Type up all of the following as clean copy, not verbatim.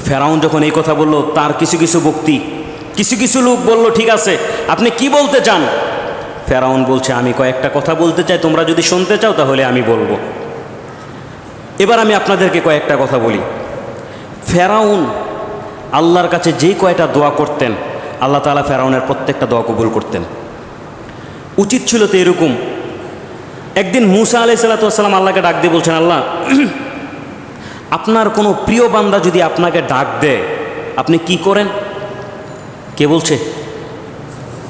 ফেরাউন যখন এই কথা বলল, তার কিছু কিছু লোক বলল, ঠিক আছে আপনি কি বলতে চান? ফেরাউন বলছে, আমি কয়েকটা কথা বলতে চাই, তোমরা যদি শুনতে চাও তাহলে আমি বলবো। এবার আমি আপনাদেরকে কয়েকটা কথা বলি। ফেরাউন আল্লাহর কাছে যেই কয়টা দোয়া করতেন, আল্লাহ তাআলা ফেরাউনের প্রত্যেকটা দোয়া কবুল করতেন। উচিত ছিল তো এরকম। একদিন মূসা আলাইহিস সালাম আল্লাহকে ডাক দিয়ে বলছেন, আল্লাহ আপনার কোনো প্রিয় বান্দা যদি আপনাকে ডাক দেয় আপনি কি করেন? কে বলছে?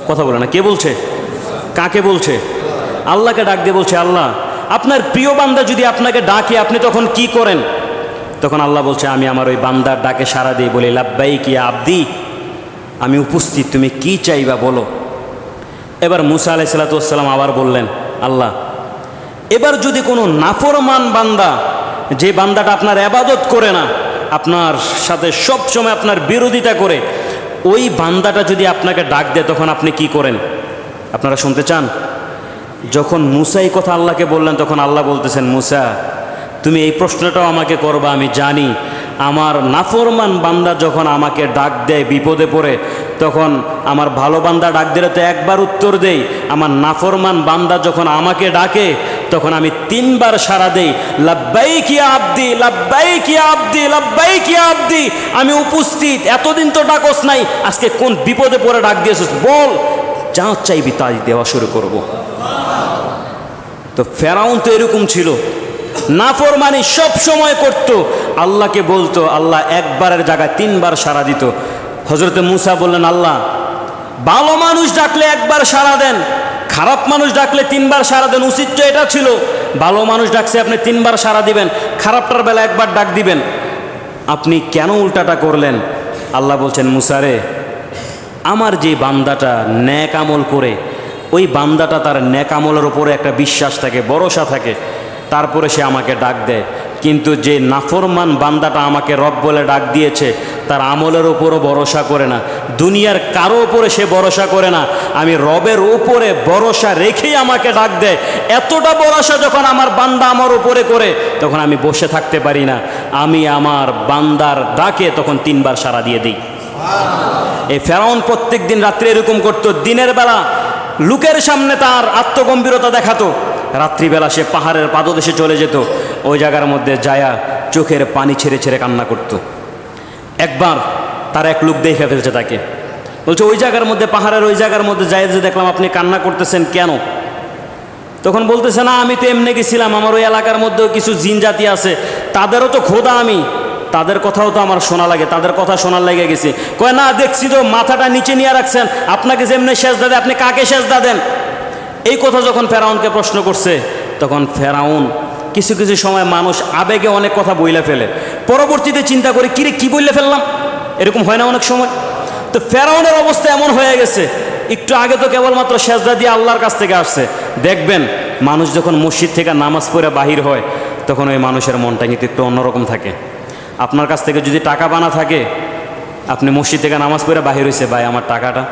কথা বলে না, কে বলছে? কাকে বলছে? আল্লাহকে ডাক দিয়ে বলছে, আল্লাহ আপনার প্রিয় বান্দা যদি আপনাকে ডাকে আপনি তখন কি করেন? তখন আল্লাহ বলছে, আমি আমার ওই বান্দার ডাকে সাড়া দিয়ে বলি, লাব্বাইক ইয়া আবদি, আমি উপস্থিত, তুমি কি চাইবা বলো। এবার মূসা আলাইহিস সালাম আবার বললেন, আল্লাহ এবার যদি কোনো নাফরমান বান্দা, যে বান্দাটা আপনার ইবাদত করে না, আপনার সাথে সব সময় আপনার বিরোধিতা করে, ওই বান্দাটা যদি আপনাকে ডাক দেয় তখন আপনি কি করেন? আপনারা শুনতে চান? যখন মূসা এই কথা আল্লাহকে বললেন তখন আল্লাহ বলতেছেন, মূসা তুমি এই প্রশ্নটাও আমাকে করবা, আমি জানি আমার নাফরমান বান্দা যখন আমাকে ডাক দেয় বিপদে পড়ে, তখন আমার ভালো বান্দা ডাক দিলে তো একবার উত্তর দেই, আমার নাফরমান বান্দা যখন আমাকে ডাকে তখন আমি 3 বার সাড়া দেই, লাব্বাইক ইয়া আবদি, লাব্বাইক ইয়া আবদি, লাব্বাইক ইয়া আবদি, আমি উপস্থিত, এতদিন তো ডাকস নাই, আজকে কোন বিপদে পড়ে ডাক দিয়েছিস, বল, যা চাইবি তাই দেওয়া শুরু করব। তো ফেরাউন তো এরকম ছিল, নাফরমানি সব সময় করত, আল্লাহকে বলতো, আল্লাহ একবারের জায়গায় 3 বার সাড়া দিত। হযরতে মূসা বললেন, আল্লাহ ভালো মানুষ ডাকলে একবার সাড়া দেন, খারাপ মানুষ ডাকলে 3 বার সাড়া দেন, উচিত তো এটা ছিল। ভালো মানুষ ডাকছে আপনি 3 বার সাড়া দিবেন, খারাপটার বেলা একবার ডাক দিবেন, আপনি কেন উল্টাটা করলেন? আল্লাহ বলছেন, মূসা রে, আমার যে বান্দাটা নেক আমল করে, ওই বান্দাটা তার নেক আমলের উপরে একটা বিশ্বাস থাকে, ভরসা থাকে, তারপরে সে আমাকে ডাক দেয়। কিন্তু যে নাফরমান বান্দাটা আমাকে রব বলে ডাক দিয়েছে, তার আমলের উপরও ভরসা করে না, দুনিয়ার কারো উপরে সে ভরসা করে না, আমি রবের উপরে ভরসা রেখেই আমাকে ডাক দেয়। এতটা ভরসা যখন আমার বান্দা আমার উপরে করে, তখন আমি বসে থাকতে পারি না, আমি আমার বান্দার ডাকে তখন 3 বার সাড়া দিয়ে দিই। এই ফেরাউন প্রত্যেক দিন রাত্রে এরকম করত। দিনের বেলা লোকের সামনে তার আত্মগম্ভীরতা দেখাতো, রাত্রিবেলা সে পাহাড়ের পাদদেশে চলে যেত, ওই জায়গার মধ্যে যায়া চোখের পানি ছেড়ে ছেড়ে কান্না করত। একবার তার এক লোক দেখে ফেলছে তাকে, বলছে, ওই জায়গার মধ্যে, পাহাড়ের ওই জায়গার মধ্যে যাই যে দেখলাম আপনি কান্না করতেছেন কেন? তখন বলতেছে, না আমি তো এমনি গেছিলাম, আমার ওই এলাকার মধ্যেও কিছু জিন জাতি আছে, তাদেরও তো খোদা আমি, তাদের কথাও তো আমার শোনা লাগে, তাদের কথা শোনার লেগে গেছি। কয় না, দেখছি তো মাথাটা নিচে নিয়ে রাখছেন, আপনাকে যেমনি সেজদা দেয় আপনি কাকে সেজদা দেন? এই কথা যখন ফেরাউনকে প্রশ্ন করছে, তখন ফেরাউন, কিছু কিছু সময় মানুষ আবেগে অনেক কথা বইলে ফেলে, পরবর্তীতে চিন্তা করে কিরে কি বইলে ফেললাম, এরকম হয় না অনেক সময়? তো ফেরাউনের অবস্থা এমন হয়ে গেছে, একটু আগে তো কেবলমাত্র সেজদা দিয়ে আল্লাহর কাছ থেকে আসছে। দেখবেন মানুষ যখন মসজিদ থেকে নামাজ পড়ে বাহির হয়, তখন ওই মানুষের মনটা কিন্তু একটু অন্যরকম থাকে। আপনার কাছ থেকে যদি টাকা বানা থাকে, আপনি মসজিদ থেকে নামাজ পড়ে বাহির হয়েছে, ভাই আমার টাকাটা,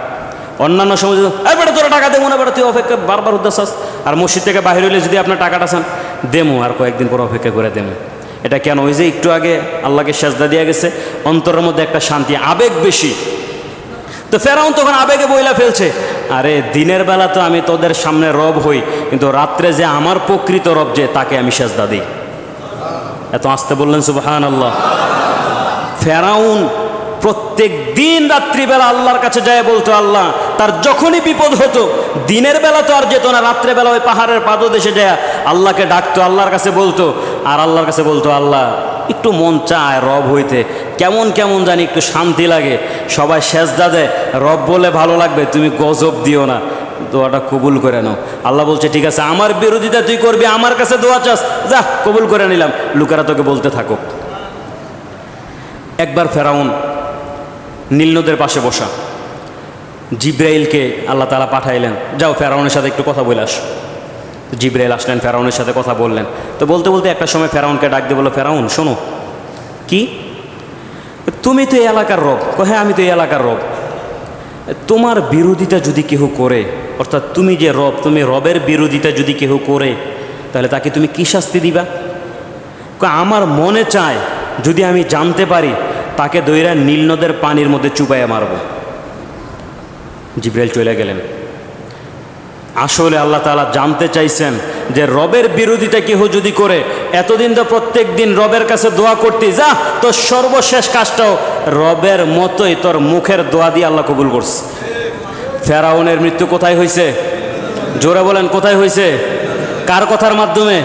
অন্যান্য সময় বেটা তোরা টাকা দেবো না, বেটা তুই অপেক্ষা বারবার উদ্দেশ্য, আর মসজিদ থেকে বাহির হইলে যদি আপনার টাকাটা চান, দেমো, আর কয়েকদিন পর অপেক্ষা করে দেমো। এটা কেন? ওই যে একটু আগে আল্লাহকে সেজদা দিয়ে গেছে, অন্তরের মধ্যে একটা শান্তি, আবেগ বেশি। তো ফেরাউন তখন আবেগে বইলা ফেলছে, আরে দিনের বেলা তো আমি তোদের সামনে রব হই, কিন্তু রাত্রে যে আমার প্রকৃত রব, যে তাকে আমি সেজদা দিই। এত আসতে বললেন সুবহানাল্লাহ। ফেরাউন প্রত্যেক দিন রাত্রিবেলা আল্লাহর কাছে যায় বলতো, আল্লাহ, তার যখনই বিপদ হতো, দিনের বেলা তো আর যেত না, রাত্রেবেলা ওই পাহাড়ের পাদদেশে যায় আল্লাহকে ডাকতো, আল্লাহর কাছে বলতো, আর আল্লাহর কাছে বলতো, আল্লাহ একটু মন চায় রব হইতে, কেমন কেমন জানি একটু শান্তি লাগে, সবাই সেজদা দেয়, রব বলে ভালো লাগবে, তুমি গজব দিও না, দোয়াটা কবুল করে নাও। আল্লাহ বলছে, ঠিক আছে, আমার বিরোধিতা তুই করবি, আমার কাছে দোয়া চাস, যা কবুল করে নিলাম, লোকেরা তোকে বলতে থাকুক। একবার ফেরাউন নীল নদের পাশে বসা, জিব্রাইলকে আল্লাহ তাআলা পাঠাইলেন, যাও ফেরাউনের সাথে একটু কথা বলে আস। জিব্রাইল আসলেন, ফেরাউনের সাথে কথা বললেন। তো বলতে বলতে একটা সময় ফেরাউনকে ডাক দিয়ে বলল, ফেরাউন শোনো, কি তুমি তো এই এলাকার রব? হ্যাঁ আমি তো এই এলাকার রব। তোমার বিরোধিতা যদি কেহ করে, অর্থাৎ তুমি যে রব, তুমি রবের বিরোধিতা যদি কেহ করে, তাহলে তাকে তুমি কি শাস্তি দিবা? আমার মনে চায় যদি আমি জানতে পারি তাকে দইরা নীল নদের পানির মধ্যে চুবাইয়া মারব। জিবরাইল চলে গেলেন। আসলে আল্লাহ তাআলা জানতে চাইছেন যে রবের বিরোধিতা কেহ যদি করে, এতদিন তো প্রত্যেক দিন রবের কাছে দোয়া করতে যা, তোর সর্বশেষ কাজটাও রবের মতোই তোর মুখের দোয়া দিয়ে আল্লাহ কবুল করছে। ফেরাউনের মৃত্যু কোথায় হয়েছে? জোরে বলেন, কোথায় হয়েছে? কার কথার মাধ্যমে?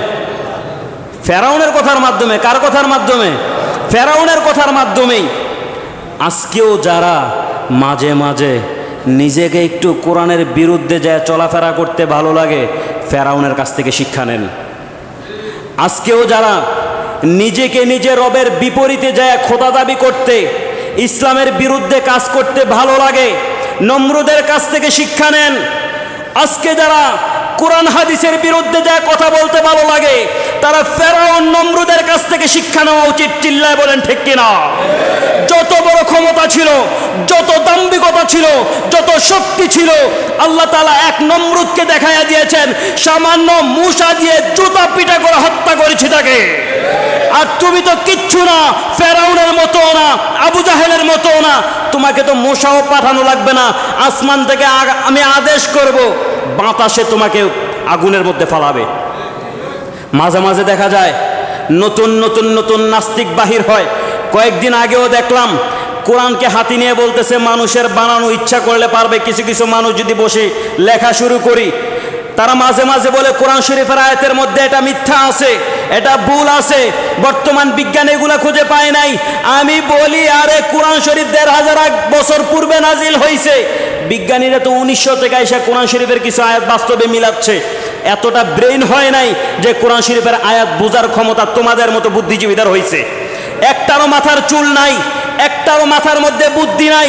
ফেরাউনের কথার মাধ্যমে। কার কথার মাধ্যমে? ফেরাউনের কথার মাধ্যমেই। আজকেও যারা মাঝে মাঝে নিজেকে একটু কোরআনের বিরুদ্ধে যায় চলাফেরা করতে ভালো লাগে, ফেরাউনের কাছ থেকে শিক্ষা নেন। আজকেও যারা নিজেকে নিজে রবের বিপরীতে যায় খোদা দাবি করতে, ইসলামের বিরুদ্ধে কাজ করতে ভালো লাগে, নমরুদের কাছ থেকে শিক্ষা নেন। আজকে যারা কোরআন হাদিসের বিরুদ্ধে যায় কথা বলতে ভালো লাগে, তারা ফেরাউন নমরুদের কাছ থেকে শিক্ষা নেওয়া উচিত। চিল্লায় বলেন ঠিক কিনা? যত বড় ক্ষমতা ছিল, যত দাম্ভিকতা ছিল, যত শক্তি ছিল, আল্লাহ তাআলা এক নমরুদকে দেখাইয়া দিয়েছেন, সামান্য মূসা দিয়ে জুতা পিটা করে হত্যা করেছে তাকে। আর তুমি তো কিচ্ছু না, ফেরাউনের মতো না, আবু জাহেলের মতো না। তোমাকে তো মূসাও পাঠানো লাগবে না, আসমান থেকে আমি আদেশ করব, বাতাসে তোমাকে আগুনের মধ্যে ফালাবে। মাঝে মাঝে দেখা যায় নতুন নতুন নতুন নাস্তিক বাহির হয়। কয়েকদিন আগেও দেখলাম কোরআনকে হাতি নিয়ে বলতেছে মানুষের বানানো ইচ্ছা করলে পারবে। কিছু কিছু মানুষ যদি বসে লেখা শুরু করি, তারা মাঝে মাঝে বলে কোরআন শরীফের আয়াতের মধ্যে এটা মিথ্যা আছে, এটা ভুল আছে, বর্তমান বিজ্ঞান এগুলা খুঁজে পায় নাই। আমি বলি, আরে কোরআন শরীফ ১৫০০ বছর পূর্বে নাজিল হয়েছে। বিজ্ঞানীরা তো ১৯০০ থেকে এসে কোরআন শরীফের কিছু আয়াত বাস্তবে মিলাচ্ছে। এতটা ব্রেইন হয় নাই যে কোরআন শরীফের আয়াত বোঝার ক্ষমতা তোমাদের মতো বুদ্ধিজীবীদের হয়েছে। একটারও মাথার চুল নাই, একটারও মাথার মধ্যে বুদ্ধি নাই।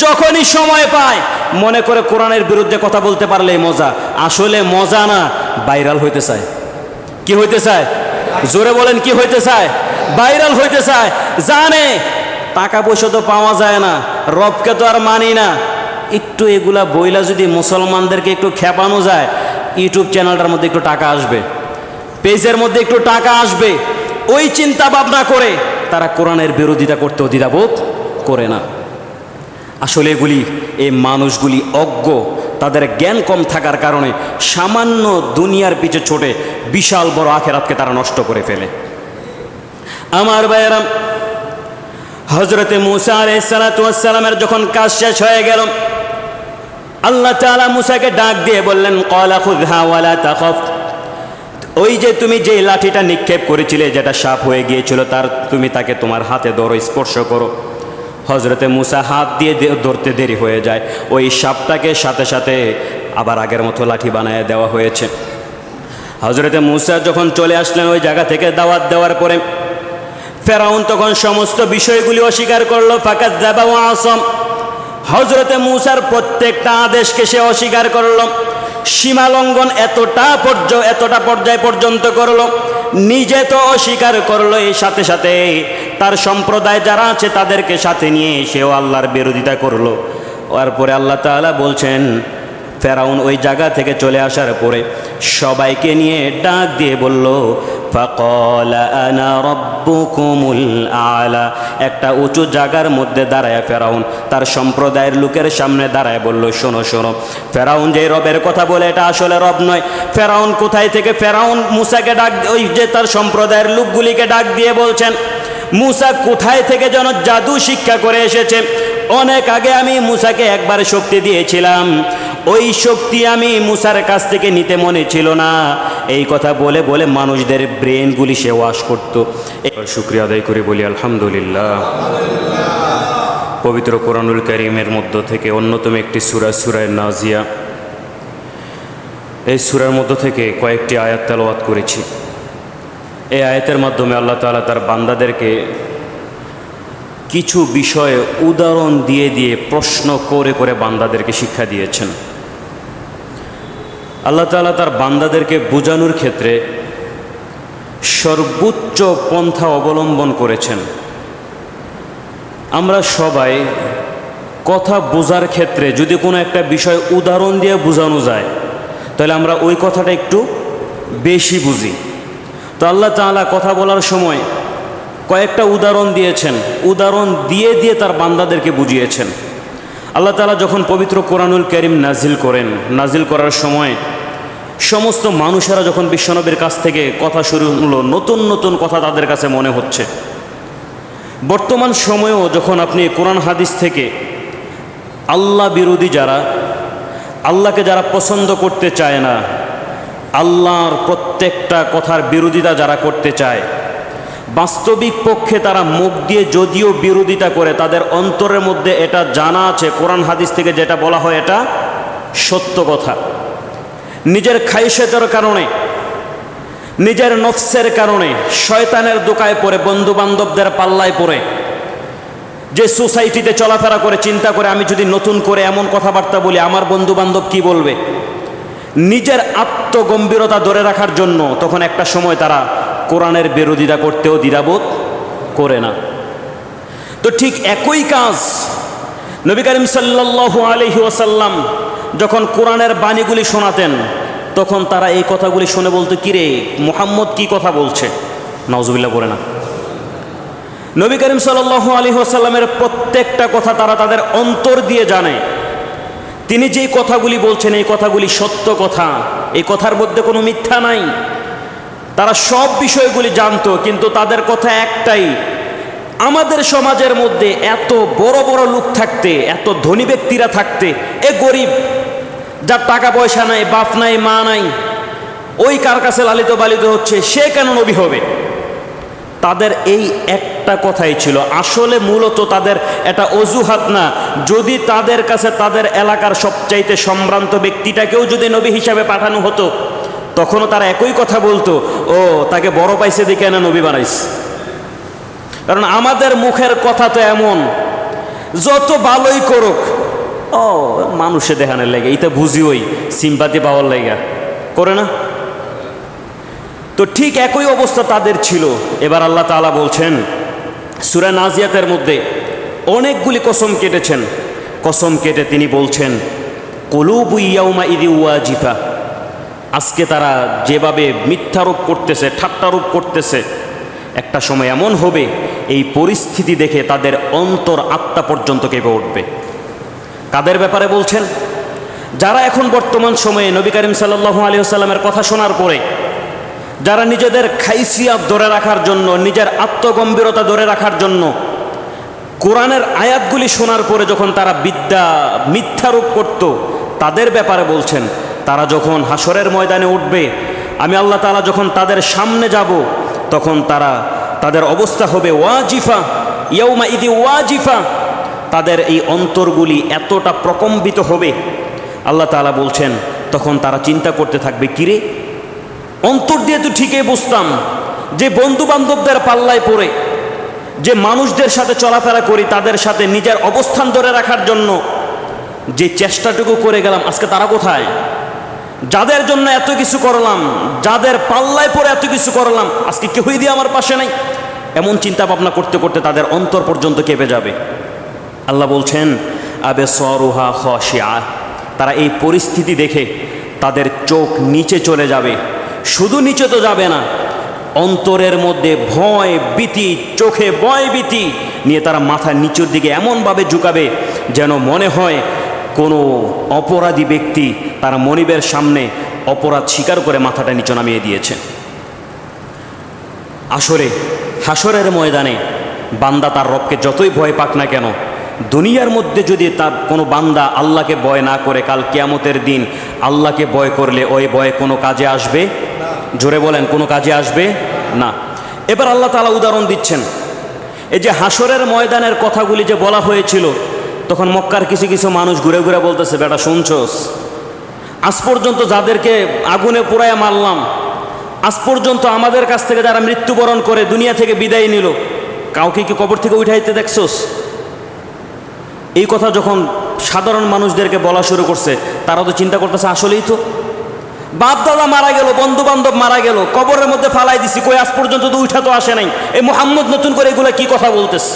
যখনই সময় পায় মনে করে কোরআনের বিরুদ্ধে কথা বলতে পারলেই মজা। আসলে মজা না, ভাইরাল হইতে চায়। কি হইতে চায়? জোরে বলেন, কি হইতে চায়? ভাইরাল হইতে চায়। জানে টাকা পয়সা তো পাওয়া যায় না, রবকে তো আর মানি না। একটু এগুলা বইলা যদি মুসলমানদেরকে একটু খেপানো যায়, ইউটিউব চ্যানেলটার মধ্যে একটু টাকা আসবে, পেজের মধ্যে একটু টাকা আসবে, ওই চিন্তা ভাবনা করে তারা কোরআনের বিরোধিতা করতেও দ্বিধাবোধ করে না। আসলে এগুলি, এই মানুষগুলি অজ্ঞ, তাদের জ্ঞান কম থাকার কারণে সামান্য দুনিয়ার পিছে ছোটে বিশাল বড় আখেরাতকে তারা নষ্ট করে ফেলে। আমার ভাইয়েরা, হযরতে মূসা আলাইহিস সালাতু ওয়াস সালামের যখন কাজ শেষ হয়ে গেল, আল্লাহ তাআলা মূসাকে ডাক দিয়ে বললেন, ক্বালা খুযহা ওয়ালা তাখাফ। ওই যে তুমি যে লাঠিটা নিক্ষেপ করেছিলে, যেটা সাপ হয়ে গিয়েছিল, তুমি তাকে তোমার হাতে ধরো, স্পর্শ করো। হযরতে মূসা হাত দিয়ে ধরতে দেরি হয়ে যায়, ওই সাপটাকে সাথে সাথে আবার আগের মতো লাঠি বানায় দেওয়া হয়েছে। হযরতে মূসা যখন চলে আসলেন ওই জায়গা থেকে দাওয়াত দেওয়ার পরে, ফেরাউন তখন সমস্ত বিষয়গুলি অস্বীকার করলো। ফাকাযযাবা ওয়া আসাম। হযরতে মূসার প্রত্যেকটা আদেশকে সে অস্বীকার করলো। সীমালঙ্ঘন এতটা পর্যায় পর্যন্ত করলো, নিজে তো অস্বীকার করলো, এই সাথে সাথে তার সম্প্রদায় যারা আছে তাদেরকে সাথে নিয়ে সেও আল্লাহর বিরোধিতা করলো। তারপরে আল্লাহ তাআলা বলছেন, ফেরাউন ওই জায়গা থেকে চলে আসার পরে সবাইকে নিয়ে ডাক দিয়ে বলল, ফাকালা আনা রাব্বুকুমুল আলা। একটা উঁচু জায়গার মধ্যে দাঁড়ায় ফেরাউন তার সম্প্রদায়ের লোকের সামনে দাঁড়ায় বলল, শোনো শোনো, ফেরাউন যে রবের কথা বলে এটা আসলে রব নয়। ফেরাউন কোথায় থেকে? ফেরাউন মূসাকে ডাক, ওই যে তার সম্প্রদায়ের লোকগুলিকে ডাক দিয়ে বলছেন, মূসা কোথায় থেকে যেন জাদু শিক্ষা করে এসেছে। অনেক আগে আমি মূসাকে একবার শক্তি দিয়েছিলাম, ওই শক্তি আমি মূসার কাছ থেকে নিতে মনে ছিল না। এই কথা বলে বলে মানুষদের ব্রেনগুলি সে ওয়াশ করত। শুকরিয়া আদায় করে বলি আলহামদুলিল্লাহ। পবিত্র কোরআনুল কারীমের মধ্য থেকে অন্যতম একটি সূরা, সূরা নাজিয়া। এই সূরার মধ্য থেকে কয়েকটি আয়াত তেলাওয়াত করেছি। এই আয়াতের মাধ্যমে আল্লাহ তাআলা তার বান্দাদেরকে কিছু বিষয়ে উদাহরণ দিয়ে দিয়ে প্রশ্ন করে করে বান্দাদেরকে শিক্ষা দিয়েছেন। আল্লাহ তাআলা তার বান্দাদেরকে বোঝানোর ক্ষেত্রে সর্বোচ্চ পন্থা অবলম্বন করেছেন। আমরা সবাই কথা বোঝার ক্ষেত্রে যদি কোনো একটা বিষয় উদাহরণ দিয়ে বোঝানো যায়, তাহলে আমরা ওই কথাটা একটু বেশি বুঝি। তো আল্লাহ তাআলা কথা বলার সময় কয়েকটা উদাহরণ দিয়েছেন, উদাহরণ দিয়ে দিয়ে তার বান্দাদেরকে বুঝিয়েছেন। আল্লাহ তাআলা যখন পবিত্র কোরআনুল কারীম নাজিল করেন, নাজিল করার সময় সমস্ত মানুষেরা যখন বিশ্বনবীর কাছ থেকে কথা শুরু হলো, নতুন নতুন কথা তাদের কাছে মনে হচ্ছে। বর্তমান সময়েও যখন আপনি কোরআন হাদিস থেকে আল্লাহ বিরোধী যারা, আল্লাহকে যারা পছন্দ করতে চায় না, আল্লাহর প্রত্যেকটা কথার বিরোধিতা যারা করতে চায়, বাস্তবিক পক্ষে তারা মুখ দিয়ে যদিও বিরোধিতা করে, তাদের অন্তরের মধ্যে এটা জানা আছে কোরআন হাদিস থেকে যেটা বলা হয় এটা সত্য কথা। নিজের খাইশেতের কারণে, নিজের নফসের কারণে, শয়তানের দোকায় পড়ে, বন্ধু বান্ধবদের পাল্লায় পড়ে, যে সোসাইটিতে চলাফেরা করে চিন্তা করে আমি যদি নতুন করে এমন কথাবার্তা বলি আমার বন্ধু বান্ধব কি বলবে, নিজের আত্মগম্ভীরতা ধরে রাখার জন্য তখন একটা সময় তারা কোরআনের বিরোধিতা করতেও দ্বিধাবোধ করে না। তো ঠিক একই কাজ নবী করিম সাল্লাল্লাহু আলাইহি ওয়াসাল্লাম যখন কোরআনের বাণীগুলি শোনাতেন, তখন তারা এই কথাগুলি শুনে বলতো, কিরে মুহাম্মদ কি কথা বলছে, নাউজুবিল্লাহ করে না। নবী করিম সাল্লাল্লাহু আলাইহি ওয়াসাল্লামের প্রত্যেকটা কথা তারা তাদের অন্তর দিয়ে জানে। তিনি যেই কথাগুলি বলছেন এই কথাগুলি সত্য কথা, এই কথার মধ্যে কোনো মিথ্যা নাই। তারা সব বিষয়গুলি জানতো, কিন্তু তাদের কথা একটাই, আমাদের সমাজের মধ্যে এত বড় বড় লোক থাকতে, এত ধনী ব্যক্তিরা থাকতে, এ গরিব যার টাকা পয়সা নাই, বাপ নাই, মা নাই, ওই কার কাছে লালিত পালিত হচ্ছে, সে কেন নবী হবে? তাদের এই একটা কথাই ছিল। আসলে মূলত তাদের এটা অজুহাত না। যদি তাদের কাছে তাদের এলাকার সবচাইতে সম্ভ্রান্ত ব্যক্তিটাকেও যদি নবী হিসাবে পাঠানো হতো, তখনও তারা একই কথা বলতো, ও তাকে বড় পাইছে দেখে না নবী বানাইছে। কারণ আমাদের মুখের কথা তো এমন, যত ভালোই করুক, ও মানুষে দেখানোর লেগে, এটা বুঝিওই সিম্পাতি পাওয়ার লেগে করে না। তো ঠিক একই অবস্থা তাদের ছিল। এবার আল্লাহ তাআলা বলছেন সূরা নাজিয়াতের মধ্যে অনেকগুলি কসম কেটেছেন। কসম কেটে তিনি বলছেন, কুলুবু ইয়াউমা ইযি ওয়াজিফা, আজকে তারা যেভাবে মিথ্যারোপ করতেছে, ঠাট্টারোপ করতেছে, একটা সময় এমন হবে এই পরিস্থিতি দেখে তাদের অন্তর আত্মা পর্যন্ত কেঁপে উঠবে। কাদের ব্যাপারে বলছেন? যারা এখন বর্তমান সময়ে নবী করিম সাল্লাল্লাহু আলাইহি ওয়াসাল্লামের কথা শোনার পরে, যারা নিজেদের খাইসিয়াত ধরে রাখার জন্য, নিজের আত্মগম্ভীরতা ধরে রাখার জন্য কোরআনের আয়াতগুলি শোনার পরে যখন তারা মিথ্যারোপ করত, তাদের ব্যাপারে বলছেন, তারা যখন হাসরের ময়দানে উঠবে, আমি আল্লাহ তাআলা যখন তাদের সামনে যাব, তখন তাদের অবস্থা হবে ওয়াজিফা, ইয়াউমা ইযি ওয়াজিফা, তাদের এই অন্তরগুলি এতটা প্রকম্পিত হবে, আল্লাহ তাআলা বলছেন তখন তারা চিন্তা করতে থাকবে, কিরে অন্তর দিয়ে তো ঠিকই বুঝতাম যে বন্ধু বান্ধবদের পাল্লায় পড়ে, যে মানুষদের সাথে চলাফেরা করি, তাদের সাথে নিজের অবস্থান ধরে রাখার জন্য যে চেষ্টাটুকু করে গেলাম, আজকে তারা কোথায়? যাদের জন্য এত কিছু করলাম, যাদের পাল্লায় পড়ে এত কিছু করলাম, আজকে কেউই দিয়ে আমার পাশে নাই। এমন চিন্তা ভাবনা করতে করতে তাদের অন্তর পর্যন্ত কেঁপে যাবে। আল্লাহ বলছেন আবসারুহা খাশিআ, তারা এই পরিস্থিতি দেখে তাদের চোখ নিচে চলে যাবে। শুধু নিচে তো যাবে না, অন্তরের মধ্যে ভয় ভীতি, চোখে ভয় ভীতি নিয়ে তারা মাথা নিচের দিকে এমনভাবে ঝুঁকাবে যেন মনে হয় কোনো অপরাধী ব্যক্তি তারা মনিবের সামনে অপরাধ স্বীকার করে মাথাটা নিচে নামিয়ে দিয়েছে। হাসরের ময়দানে বান্দা তার রবকে যতই ভয় পাক না কেন, দুনিয়ার মধ্যে যদি তার কোনো বান্দা আল্লাহকে ভয় না করে, কাল কিয়ামতের দিন আল্লাহকে ভয় করলে ওই ভয় কোনো কাজে আসবে? জোরে বলেন, কোনো কাজে আসবে না। এবার আল্লাহ তাআলা উদাহরণ দিচ্ছেন। এই যে হাসরের ময়দানের কথাগুলি যে বলা হয়েছিল, তখন মক্কার কিছু কিছু মানুষ ঘুরে ঘুরে বলতেছে, বেটা শুনছস, আজ পর্যন্ত যাদেরকে আগুনে পোড়ায়া মারলাম, আজ পর্যন্ত আমাদের কাছ থেকে যারা মৃত্যুবরণ করে দুনিয়া থেকে বিদায় নিল, কাউকে কি কবর থেকে উঠাইতে দেখছস? এই কথা যখন সাধারণ মানুষদেরকে বলা শুরু করছে, তারা তো চিন্তা করতেছে, আসলেই তো বাপ দাদা মারা গেল, বন্ধু বান্ধব মারা গেল, কবরের মধ্যে ফালাই দিছি, কই আজ পর্যন্ত তো উঠা তো আসে নাই, এই মুহাম্মদ নতুন করে এগুলা কি কথা বলতেছে?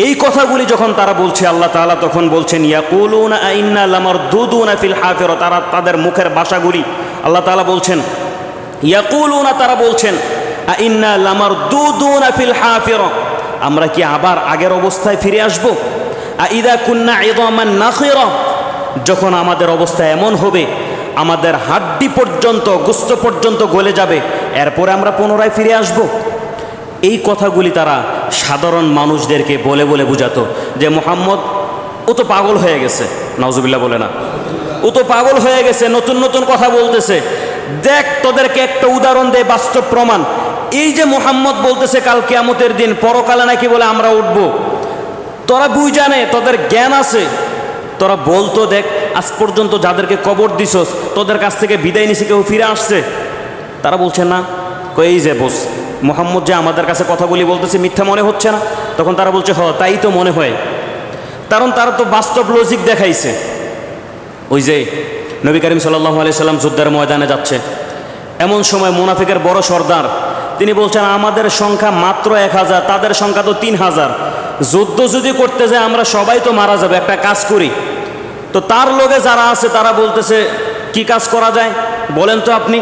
এই কথাগুলি যখন তারা বলছে, আল্লাহ তাআলা তখন বলছেন ইয়াকুলুনা আইন্না লামারদুদুনা ফিল হাফিরা, তারা তাদের মুখের ভাষাগুলি আল্লাহ তাআলা বলছেন ইয়াকুলুনা, তারা বলছেন আইন্না লামারদুদুনা ফিল হাফিরা, আমরা কি আবার আগের অবস্থায় ফিরে আসব? আইদা কুন্না ইদামান নাখিরা, যখন আমাদের অবস্থা এমন হবে আমাদের হাড্ডি পর্যন্ত গোস্ত পর্যন্ত গলে যাবে, এরপরে আমরা পুনরায় ফিরে আসব। এই কথাগুলি তারা সাধারণ মানুষদেরকে বলে বলে বুঝাতো যে মুহাম্মদ ও তো পাগল হয়ে গেছে, নাউজুবিল্লাহ বলে না, ও তো পাগল হয়ে গেছে, নতুন নতুন কথা বলতেছে। দেখ তোদেরকে একটা উদাহরণ দেয়, বাস্তব প্রমাণ। এই যে মুহাম্মদ বলতেছে কাল কিয়ামতের দিন, পরকালে নাকি বলে আমরা উঠব, তোরা বুঝ জানে, তোদের জ্ঞান আছে, তোরা বলতো দেখ আজ পর্যন্ত যাদেরকে কবর দিছস তোদের কাছ থেকে বিদায় নিছে কেউ ফিরে আসছে? তারা বলছে না। এই যে বস মুহাম্মদ যে আমাদের কাছে কথাগুলি বলতেছে মিথ্যা মনে হচ্ছে না? তখন তারা বলছে হ তাই তো মনে হয়, কারণ তারা তো বাস্তব লজিক দেখাইছে। ওই যে নবী করিম সাল্লাল্লাহু আলাইহি সাল্লাম যুদ্ধের ময়দানে যাচ্ছে, এমন সময় মুনাফিকের বড় সর্দার তিনি বলছেন আমাদের সংখ্যা মাত্র 1000, তাদের সংখ্যা তো 3000, যুদ্ধ যদি করতে যায় আমরা সবাই তো মারা যাবে, একটা কাজ করি। তো তার লগে যারা আছে তারা বলতেছে কি কাজ করা যায় বলেন তো আপনি?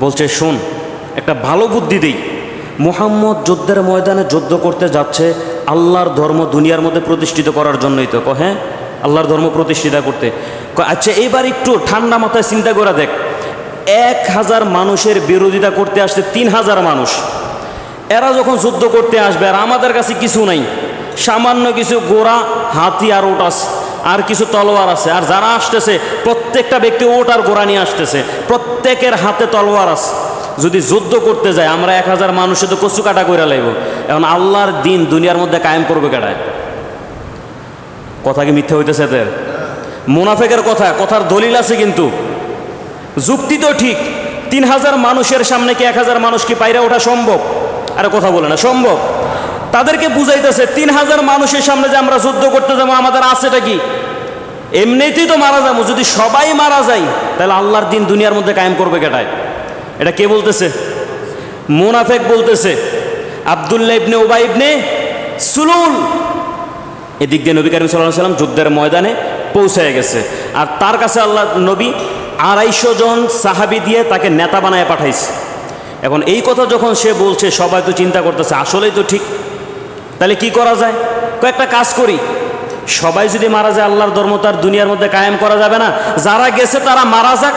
বলছে শোন একটা ভালো বুদ্ধি দিই, মুহাম্মদ যুদ্ধের ময়দানে যুদ্ধ করতে যাচ্ছে আল্লাহর ধর্ম দুনিয়ার মধ্যে প্রতিষ্ঠিত করার জন্যই তো। হ্যাঁ, আল্লাহর ধর্ম প্রতিষ্ঠিত করতে। আচ্ছা এবার একটু ঠান্ডা মাথায় চিন্তা করে দেখ, 1000 মানুষের বিরোধিতা করতে আসছে 3000 মানুষ, এরা যখন যুদ্ধ করতে আসবে আর আমাদের কাছে কিছু নাই, সামান্য কিছু ঘোড়া হাতি আর ওট আছে, আর কিছু তলোয়ার আছে, আর যারা আসতেছে প্রত্যেকটা ব্যক্তি ওট আর ঘোড়া নিয়ে আসতেছে, প্রত্যেকের হাতে তলোয়ার আছে। যদি যুদ্ধ করতে যায় আমরা 1000 মানুষে তো কচু কাটা করে লাইব। এখন আল্লাহর দিন দুনিয়ার মধ্যে কায়েম করবে কেডায়? কথা কি মিথ্যা হইতেছে এদের? মুনাফিকের কথা, কথার দলিল আছে কিন্তু, যুক্তি তো ঠিক। 3000 মানুষের সামনে কি 1000 মানুষ কি পাইরা ওঠা সম্ভব? আরে কথা বলে না, সম্ভব? তাদেরকে বুঝাইতেছে 3000 মানুষের সামনে যে আমরা যুদ্ধ করতে যাবো আমাদের আছেটা কি? এমনিতেই তো মারা যাবো, যদি সবাই মারা যায় তাহলে আল্লাহর দিন দুনিয়ার মধ্যে কায়েম করবে কেটায়? এটা কে বলতেছে? মুনাফিক বলতেছে, আব্দুল্লাহ ইবনে উবাই ইবনে সুলুল। এদিক দিয়ে নবী করিম সাল্লাল্লাহু আলাইহি ওয়াসাল্লাম যুদ্ধের ময়দানে পৌঁছে গেছে, আর তার কাছে আল্লাহ নবী 250 জন সাহাবী দিয়ে তাকে নেতা বানায় পাঠাইছে। এখন এই কথা যখন সে বলছে সবাই তো চিন্তা করতেছে আসলেই তো ঠিক, তাহলে কি করা যায়? কয়েকটা কাজ করি, সবাই যদি মারা যায় আল্লাহর ধর্ম তার দুনিয়ার মধ্যে কায়েম করা যাবে না, যারা গেছে তারা মারা যাক,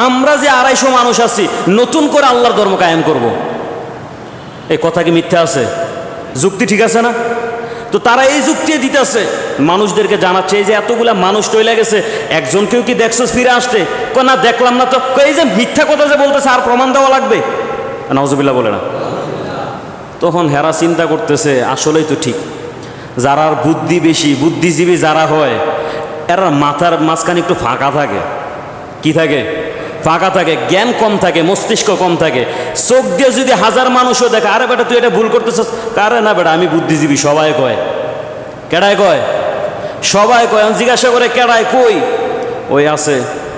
আমরা যে 250 মানুষ আছি নতুন করে আল্লাহর ধর্ম কায়েম করব। এই কথা কি মিথ্যা আছে? যুক্তি ঠিক আছে না? তো তারা এই যুক্তি দিতেছে, মানুষদেরকে জানাচ্ছে এই যে এতগুলা মানুষ টইলে গেছে, একজনকেও কি দেখছো ফিরে আসতে? না দেখলাম না তো। এই যে মিথ্যা কথা যে বলতেছে আর প্রমাণ দেওয়া লাগবে? নাউজুবিল্লাহ বলে না। তখন হেরা চিন্তা করতেছে আসলেই তো ঠিক, যারা বুদ্ধি বেশি, বুদ্ধিজীবী যারা হয় এরা মাথার মাঝখানে একটু ফাঁকা থাকে। কি থাকে? ফাঁকা থাকে, জ্ঞান কম থাকে, মস্তিষ্ক কম থাকে। চোখ দিয়ে যদি 1000 মানুষও দেখে, আরে বেটা তুই এটা ভুল করতেছিস, কারে না বেটা আমি বুদ্ধিজীবী, সবাই কয়। কেডায় কয়? সবাই কয়। জিজ্ঞাসা করে কেডায়? কই? ওই আছে।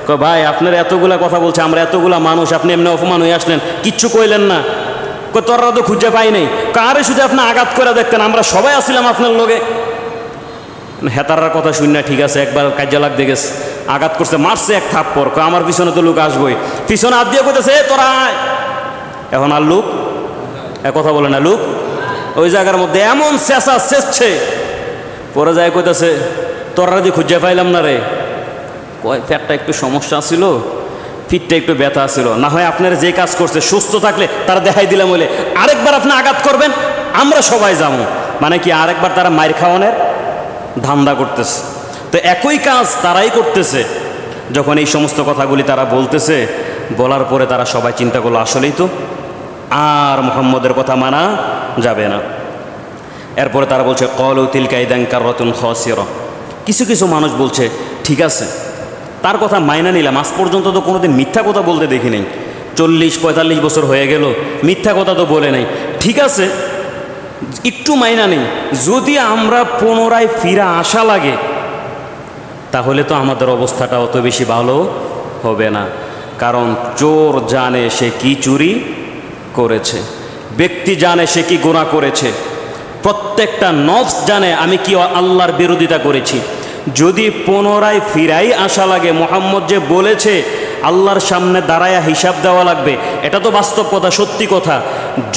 কয় ভাই আপনার এতগুলা কথা বলছে, আমরা এতগুলা মানুষ, আপনি এমনি অপমান হয়ে আসলেন, কিচ্ছু কইলেন না। কয় তোরা তো খুঁজে পাই নাই। কারে শুধু আপনি আঘাত করে দেখতেন, আমরা সবাই আসছিলাম আপনার লগে। হেতারার কথা শুন না, ঠিক আছে একবার কাজে লাগ দেখেছে, আঘাত করছে, মারছে এক থাপ্পড়, আমার পিছনে তো লোক আসবোই, পিছনে হাত দিয়ে কইতেছে তোরা আয়। এখন আর লোক কথা বলে না, লোক ওই জায়গার মধ্যে এমন চেঁচা চেঁচছে, পরে যায় কইতেছে তোরা যদি খুঁজে পাইলাম না রে, কয় পেটটা একটু সমস্যা ছিল, পিঠটা একটু ব্যথা ছিল, না হয় আপনারা যে কাজ করছে সুস্থ থাকলে তারা দেখাই দিলাম বলে আরেকবার আপনি আঘাত করবেন, আমরা সবাই যাবো। মানে কি আরেকবার তারা মাইর খাওয়ানোর ধান্দা করতেছে। তো একই কাজ তারাই করতেছে। যখন এই সমস্ত কথাগুলি তারা বলতেছে, বলার পরে তারা সবাই চিন্তা করলো আসলেই তো আর মুহাম্মদের কথা মানা যাবে না। এরপরে তারা বলছে ক্বালু তিলকা ইযান কাররাতুন খাসিরা। কিছু কিছু মানুষ বলছে ঠিক আছে তার কথা মাইনা নিলাম, আজ পর্যন্ত তো কোনোদিন মিথ্যা কথা বলতে দেখি নাই, 40-45 বছর হয়ে গেল মিথ্যা কথা তো বলে নাই, ঠিক আছে একটু মাইনা নেই, যদি আমরা পুনরায় ফিরে আসা লাগে তাহলে তো আমাদের অবস্থাটা অত বেশি ভালো হবে না। কারণ চোর জানে সে কি চুরি করেছে, ব্যক্তি জানে সে কি গুনাহ করেছে, প্রত্যেকটা নফস জানে আমি কি আল্লাহর বিরোধিতা করেছি। যদি পুনরায় ফিরাই আসা লাগে, মুহাম্মদ যে বলেছে আল্লাহর সামনে দাঁড়ায়া হিসাব দেওয়া লাগবে। এটা তো বাস্তব কথা, সত্যি কথা।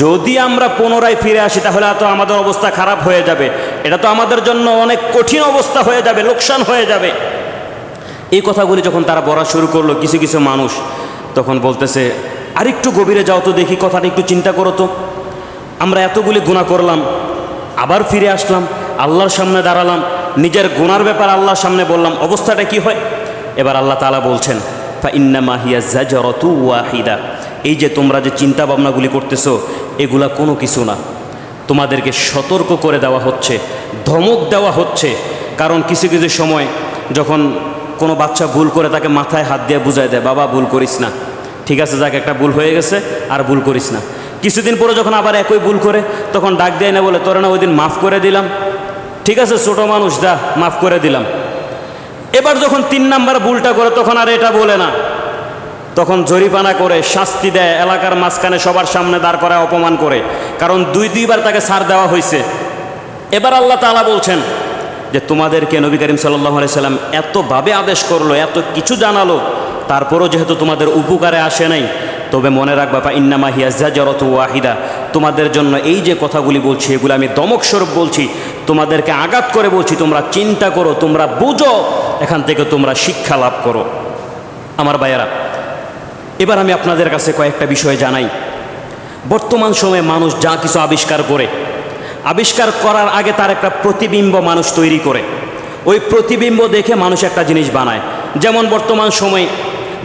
যদি আমরা পুনরায় ফিরে আসি তাহলে তো আমাদের অবস্থা খারাপ হয়ে যাবে, এটা তো আমাদের জন্য অনেক কঠিন অবস্থা হয়ে যাবে, লোকসান হয়ে যাবে। এই কথাগুলি যখন তারা বলা শুরু করলো কিছু কিছু মানুষ, তখন বলতেছে আরেকটু গভীরে যাও তো দেখি, কথাটা একটু চিন্তা করো তো। আমরা এতগুলি গুনাহ করলাম, আবার ফিরে আসলাম, আল্লাহর সামনে দাঁড়ালাম, নিজের গুনার ব্যাপার আল্লাহর সামনে বললাম, অবস্থাটা কি হয়? এবার আল্লাহ তাআলা বলছেন ফা ইন্নামা হিয়া জাজরাতু ওয়াহিদা, এই যে তোমরা যে চিন্তা ভাবনাগুলি করতেছো এগুলা কোনো কিছু না, তোমাদেরকে সতর্ক করে দেওয়া হচ্ছে, ধমক দেওয়া হচ্ছে। কারণ কিছু কিছু সময় যখন কোনো বাচ্চা ভুল করে তাকে মাথায় হাত দিয়ে বুঝায় দেয়, বাবা ভুল করিস না, ঠিক আছে যাক একটা ভুল হয়ে গেছে আর ভুল করিস না। কিছুদিন পরে যখন আবার একই ভুল করে তখন ডাক দেয় না, বলে তোরা না ওই দিন মাফ করে দিলাম, ঠিক আছে ছোটো মানুষ দা মাফ করে দিলাম। এবার যখন 3 নাম্বার ভুলটা করে তখন আর এটা বলে না, তখন জরিমানা করে শাস্তি দেয়, এলাকার মাঝখানে সবার সামনে দাঁড় করায় অপমান করে, কারণ দুইবার তাকে ছাড় দেওয়া হয়েছে। এবার আল্লাহ তাআলা বলছেন যে তোমাদেরকে নবী করিম সাল্লাল্লাহু আলাইহি সাল্লাম এতভাবে আদেশ করলো, এত কিছু জানালো, তারপরও যেহেতু তোমাদের উপকারে আসে নাই, তবে মনে রাখবা ফা ইন্নামা হিয়া জাজরাতু ওয়াহিদা, তোমাদের জন্য এই যে কথাগুলি বলছি এগুলো আমি দমক স্বরূপ বলছি, তোমাদেরকে আঘাত করে বলছি, তোমরা চিন্তা করো, তোমরা বুঝো, এখান থেকে তোমরা শিক্ষা লাভ করো। আমার ভাইয়েরা, এবার আমি আপনাদের কাছে কয়েকটা বিষয় জানাই। বর্তমান সময়ে মানুষ যা কিছু আবিষ্কার করে, আবিষ্কার করার আগে তার একটা প্রতিবিম্ব মানুষ তৈরি করে, ওই প্রতিবিম্ব দেখে মানুষ একটা জিনিস বানায়। যেমন বর্তমান সময়ে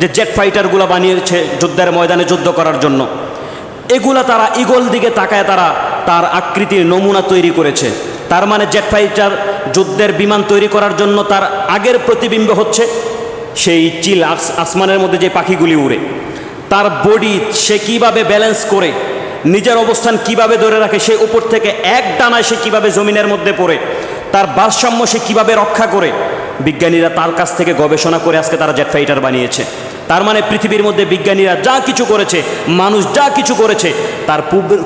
যে জেট ফাইটারগুলো বানিয়েছে যুদ্ধের ময়দানে যুদ্ধ করার জন্য, এগুলা তারা ঈগল দিকে তাকায় তারা তার আকৃতির নমুনা তৈরি করেছে। তার মানে জেট ফাইটার যুদ্ধের বিমান তৈরি করার জন্য তার আগের প্রতিবিম্ব হচ্ছে সেই চিল, আসমানের মধ্যে যে পাখিগুলি উড়ে, তার বডি সে কীভাবে ব্যালেন্স করে, নিজের অবস্থান কিভাবে ধরে রাখে, সে উপর থেকে এক ডানায় সে কীভাবে জমিনের মধ্যে পড়ে, তার ভারসাম্য সে কীভাবে রক্ষা করে, বিজ্ঞানীরা তার কাছ থেকে গবেষণা করে আজকে তারা জেট ফাইটার বানিয়েছে। তার মানে পৃথিবীর মধ্যে বিজ্ঞানীরা যা কিছু করেছে, মানুষ যা কিছু করেছে, তার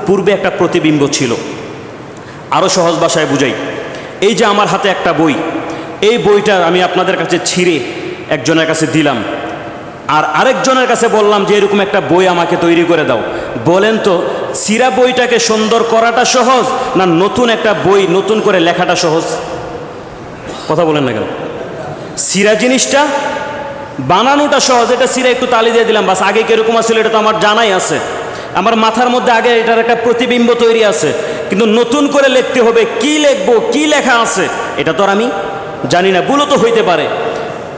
পূর্বে একটা প্রতিবিম্ব ছিল। আরও সহজ ভাষায় বুঝাই, এই যে আমার হাতে একটা বই, এই বইটা আমি আপনাদের কাছে ছিঁড়ে একজনের কাছে দিলাম, আর আরেকজনের কাছে বললাম যে এরকম একটা বই আমাকে তৈরি করে দাও। বলেন তো ছিঁড়া বইটাকে সুন্দর করাটা সহজ না নতুন একটা বই নতুন করে লেখাটা সহজ? কথা বলেন না কেন? ছিঁড়া জিনিসটা বানানোটা সহজ, এটা ছিঁড়া একটু তালি দিয়ে দিলাম বাস, আগে কিরকম আসলে এটা তো আমার জানাই আছে, আমার মাথার মধ্যে আগে এটার একটা প্রতিবিম্ব তৈরি আছে, কিন্তু নতুন করে লিখতে হবে, কি লিখবো, কি লেখা আছে এটা তো আর আমি জানি না, ভুলও তো হইতে পারে।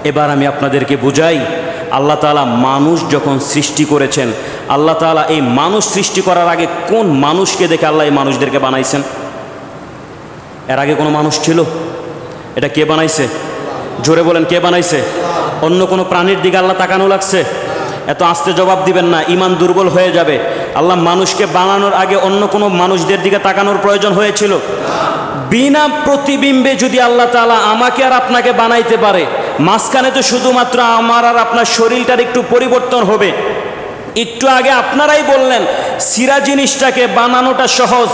এবার আমি আপনাদেরকে বুঝাই, আল্লাহ তাআলা মানুষ যখন সৃষ্টি করেছেন, আল্লাহ তাআলা এই মানুষ সৃষ্টি করার আগে কোন মানুষকে দেখে আল্লাহ এই মানুষদেরকে বানাইছেন? এর আগে কোনো মানুষ ছিল? এটা কে বানাইছে? জোরে বলেন, কে বানাইছে? অন্য কোনো প্রাণীর দিকে আল্লাহ তাকানো লাগছে? এত আস্তে জবাব দিবেন না, ইমান দুর্বল হয়ে যাবে। আল্লাহ মানুষকে বানানোর আগে অন্য কোনো মানুষদের দিকে তাকানোর প্রয়োজন হয়েছিল? বিনা প্রতিবিম্বে যদি আল্লাহ তাআলা আমাকে আর আপনাকে বানাইতে পারে, মাঝখানে তো শুধুমাত্র আমার আর আপনার শরীরটার একটু পরিবর্তন হবে। একটু আগে আপনারাই বললেন সিরা জিনিসটাকে বানানোটা সহজ,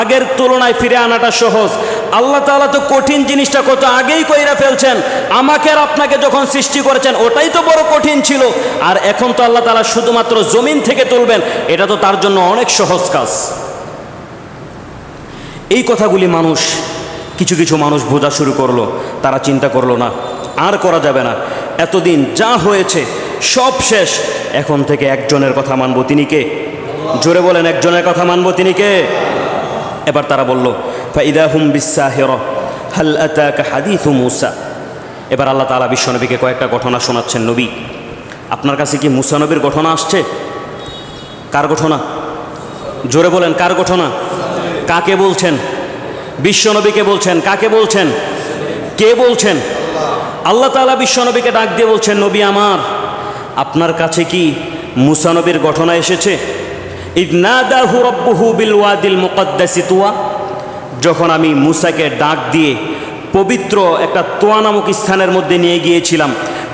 আগের তুলনায় ফিরে আনাটা সহজ। আল্লাহ তাআলা তো কঠিন জিনিসটা কত আগেই কইরা ফেলছেন, আমাকে আর আপনাকে যখন সৃষ্টি করেছেন ওটাই তো বড় কঠিন ছিল, আর এখন তো আল্লাহ তাআলা শুধুমাত্র জমিন থেকে তুলবেন, এটা তো তার জন্য অনেক সহজ কাজ। এই কথাগুলি মানুষ, কিছু কিছু মানুষ বোঝা শুরু করলো, তারা চিন্তা করলো না আর করা যাবে না, এতদিন যা হয়েছে সব শেষ, এখন থেকে একজনের কথা মানবো, তিনি কে? জোরে বলেন, একজনের কথা মানবো, তিনি কে? এবার তারা বলল ফাইদা হুম বিসাহিরা হাল আতাকা হাদিসু মূসা। এবার আল্লাহ তাআলা বিশ্বনবীকে কয়েকটা ঘটনা শোনাচ্ছেন, নবী আপনার কাছে কি মূসা নবীর ঘটনা আসছে? কার ঘটনা? জোরে বলেন, কার ঘটনা? কাকে বলছেন? বিশ্বনবীকে বলছেন। কাকে বলছেন? কে বলছেন? আল্লাহ তাআলা বিশ্বনবীকে ডাক দিয়ে বলছেন, নবী আমার, আপনার কাছে কি মূসা নবীর ঘটনা এসেছে? ইয নাদাহু রাব্বুহু বিল ওয়াদিল মুকদ্দাসি তুয়া, যখন আমি মূসাকে ডাক দিয়ে পবিত্র একটা তোয়া নামক স্থানের মধ্যে নিয়ে গিয়েছিলাম,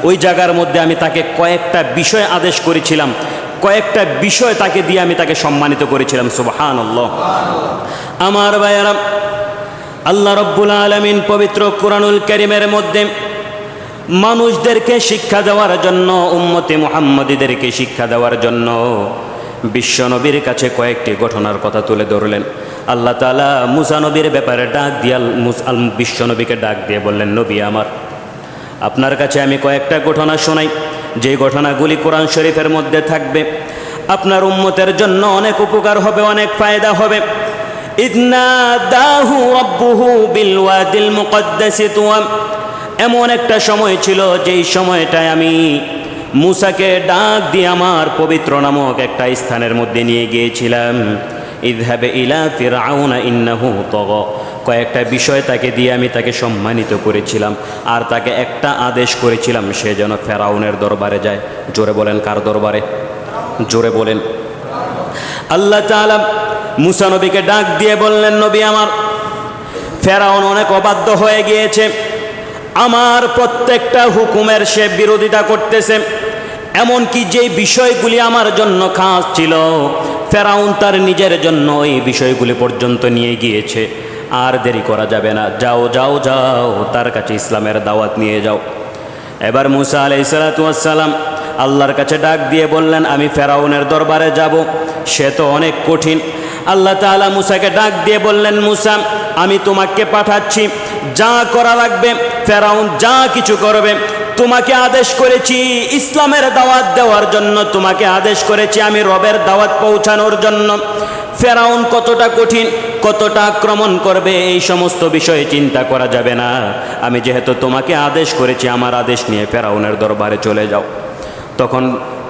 ওই জায়গার মধ্যে আমি তাকে কয়েকটা বিষয় আদেশ করেছিলাম, কয়েকটা বিষয় তাকে দিয়ে আমি তাকে সম্মানিত করেছিলাম। সুবহানাল্লাহ। আমার ভাইয়েরা, আল্লাহ রাব্বুল আলামিন পবিত্র কোরআনুল কারীমের মধ্যে মানুষদেরকে শিক্ষা দেওয়ার জন্য, উম্মতে মুহাম্মদীদেরকে শিক্ষা দেওয়ার জন্য বিশ্বনবীর কাছে কয়েকটি ঘটনার কথা তুলে ধরলেন। আল্লাহ তাআলা মুসা নবীর ব্যাপারে ডাক দিয়ে বিশ্বনবীকে ডাক দিয়ে বললেন, নবী আমার, আপনার কাছে আমি কয়েকটা ঘটনা শোনাই, যে ঘটনাগুলি কোরআন শরীফের মধ্যে থাকবে, আপনার উম্মতের জন্য অনেক উপকার হবে, অনেক ফায়দা হবে। ইদনাদাহু রাব্বুহু বিল ওয়াদিল মুকদ্দাসি তুয়া, এমন একটা সময় ছিল যেই সময়টায় আমি মুসাকে ডাক দিয়ে আমার পবিত্র নামক একটা স্থানের মধ্যে নিয়ে গিয়েছিলাম। ইযহাব ইলা ফিরআউনা ইন্নাহু তাগা, কয়েকটা বিষয় তাকে দিয়ে আমি তাকে সম্মানিত করেছিলাম, আর তাকে একটা আদেশ করেছিলাম, সে যেন ফেরাউনের দরবারে যায়। জোরে বলেন, কার দরবারে? জোরে বলেন। আল্লাহ তাআলা মুসা নবীকে ডাক দিয়ে বললেন, নবী আমার, ফেরাউন অনেক অবাধ্য হয়ে গিয়েছে, আমার প্রত্যেকটা হুকুমের সে বিরোধিতা করতেছে। এমনকি যে বিষয়গুলি আমার জন্য খাস ছিল, ফেরাউন তার নিজের জন্য এই বিষয়গুলি পর্যন্ত নিয়ে গিয়েছে। আর দেরি করা যাবে না, যাও যাও যাও, তার কাছে ইসলামের দাওয়াত নিয়ে যাও। এবার মুসা আলাইহিস সালাতু ওয়াস সালাম আল্লাহর কাছে ডাক দিয়ে বললেন, আমি ফেরাউনের দরবারে যাব, সে তো অনেক কঠিন। আল্লাহ তাআলা মুসাকে ডাক দিয়ে বললেন, মুসা, আমি তোমাকে পাঠাচ্ছি, যা করা লাগবে, ফেরাউন যা কিছু করবে, তোমাকে আদেশ করেছি ইসলামের দাওয়াত দেওয়ার জন্য, তোমাকে আদেশ করেছি আমি রবের দাওয়াত পৌঁছানোর জন্য। ফেরাউন কতটা কঠিন, কতটা আক্রমণ করবে, এই সমস্ত বিষয়ে চিন্তা করা যাবে না। আমি যেহেতু তোমাকে আদেশ করেছি, আমার আদেশ নিয়ে ফেরাউনের দরবারে চলে যাও। তখন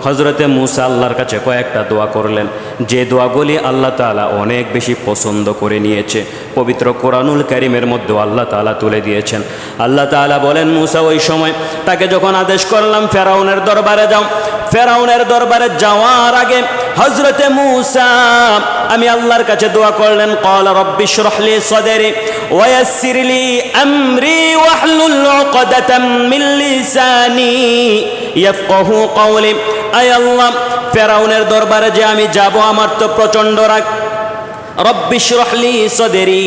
হজরতে মুসা আল্লাহর কাছে কয়েকটা দোয়া করলেন, যে দোয়াগুলি আল্লাহ তাআলা অনেক বেশি পছন্দ করে নিয়েছে, পবিত্র কোরআনুল কারীমের মধ্যেও আল্লাহ তাআলা তুলে দিয়েছেন। আল্লাহ তাআলা বলেন, মুসা, ওই সময় তাকে যখন আদেশ করলাম ফেরাউনের দরবারে যাও, ফেরাউনের দরবারে যাওয়ার আগে হজরতে মুসা আমি আল্লাহর কাছে দোয়া করলেন, ক্বালা রাব্বি ইশরাহ লি সাদরি ওয়া ইয়াসসির লি আমরি ওয়াহলুল উকদাতাম মিন লিসানি ইয়াফকাহু কওলি। আয় আল্লাহ, ফেরাউনের দরবারে যে আমি যাব, আমার তো প্রচণ্ড রাগ। রব্বি ইশরাহ লি সাদরি,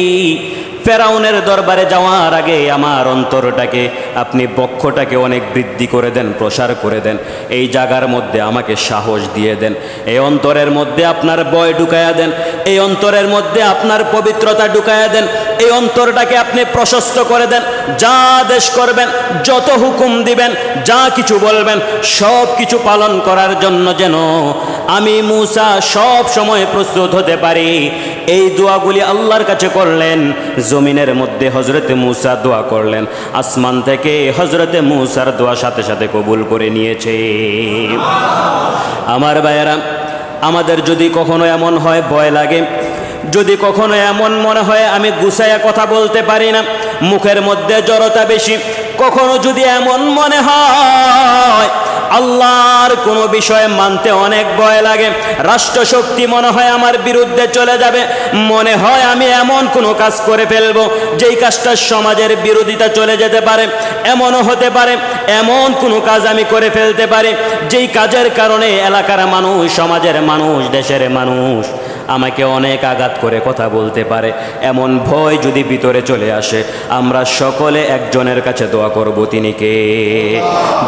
ফেরাউনের দরবারে যাওয়ার আগে আমার অন্তরটাকে, আপনি বক্ষটাকে অনেক বৃদ্ধি করে দেন, প্রসার করে দেন। এই জায়গার মধ্যে আমাকে সাহস দিয়ে দেন, এই অন্তরের মধ্যে আপনার ভয় ঢুকায়া দেন, এই অন্তরের মধ্যে আপনার পবিত্রতা ঢুকায়া দেন, এই অন্তরটাকে আপনি প্রশস্ত করে দেন। যা আদেশ করবেন, যত হুকুম দিবেন, যা কিছু বলবেন, সব কিছু পালন করার জন্য যেন আমি মুসা সব সময় প্রস্তুত হতে পারি। এই দোয়াগুলি আল্লাহর কাছে করলেন। জমিনের মধ্যে হজরতে মুসা দোয়া করলেন, আসমান থেকে হজরতে মুসার দোয়া সাথে সাথে কবুল করে নিয়েছে। আমার ভাইয়েরা, আমাদের যদি কখনো এমন হয় ভয় লাগে, যদি কখনো এমন মনে হয় আমি গুছাইয়া কথা বলতে পারি না, মুখের মধ্যে জড়তা বেশি, কখনো যদি এমন মনে হয় আল্লাহর কোনো বিষয়ে মানতে অনেক ভয় লাগে, রাষ্ট্রশক্তি মনে হয় আমার বিরুদ্ধে চলে যাবে, মনে হয় আমি এমন কোনো কাজ করে ফেলবো যেই কাজটা সমাজের বিরোধিতা চলে যেতে পারে, এমনও হতে পারে এমন কোনো কাজ আমি করে ফেলতে পারি যেই কাজের কারণে এলাকার মানুষ, সমাজের মানুষ, দেশের মানুষ আমাকে অনেক আঘাত করে কথা বলতে পারে। এমন ভয় যদি ভিতরে চলে আসে, আমরা সকলে একজনের কাছে দোয়া করব, তিনি কে?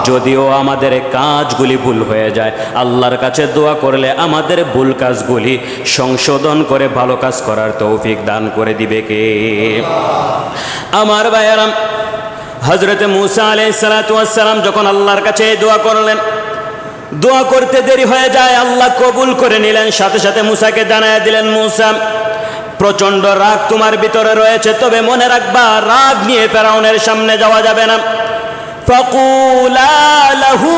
যদিও আমাদের কাজগুলি ভুল হয়ে যায়, আল্লাহর কাছে দোয়া করলে আমাদের ভুল কাজগুলি সংশোধন করে ভালো কাজ করার তৌফিক দান করে দিবে কে? আমার ভাইয়েরা, হযরতে মুসা আলাইহিস সালাতু ওয়াস সালাম যখন আল্লাহর কাছে দোয়া করলেন, দোয়া করতে দেরি হয়ে যায়, আল্লাহ কবুল করে নিলেন। সাথে সাথে মুসাকে জানায় দিলেন, মুসা, প্রচণ্ড রাগ তোমার ভিতরে রয়েছে, তবে মনে রাখবা রাগ নিয়ে ফেরাউনের সামনে যাওয়া যাবে না। ফাকুলা লাহু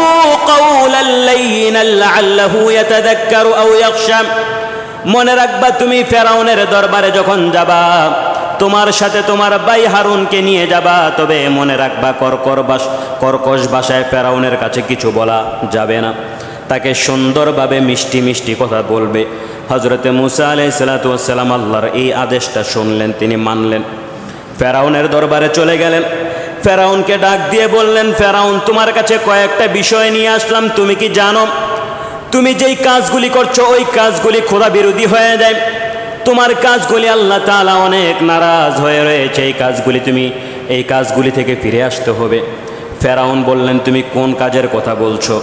কাওলাল লাইয়িনাল লাআল্লাহু ইয়াতাযাক্কারু আও ইয়াখশা। মনে রাখবা তুমি ফেরাউনের দরবারে যখন যাবা, তোমার সাথে তোমার ভাই হারুনকে নিয়ে যাবা, তবে মনে রাখবা কর্কশ ভাষায় ফেরাউনের কাছে কিছু বলা যাবে না, তাকে সুন্দরভাবে মিষ্টি মিষ্টি কথা বলবে। হযরতে মুসা আলাইহিস সালাতু ওয়াস সালাম আল্লাহর এই আদেশটা শুনলেন, তিনি মানলেন, ফেরাউনের দরবারে চলে গেলেন। ফেরাউনকে ডাক দিয়ে বললেন, ফেরাউন, তোমার কাছে কয়েকটা বিষয় নিয়ে আসলাম, তুমি কি জানো তুমি যেই কাজগুলি করছো ওই কাজগুলি খোদা বিরোধী হয়ে যায়, তোমার কাজগুলি আল্লাহ তাআলা অনেক নারাজ হয়ে রয়েছে, এই কাজগুলি থেকে ফিরে আসতে হবে। ফেরাউন বললেন, তুমি কোন কাজের কথা বলছো?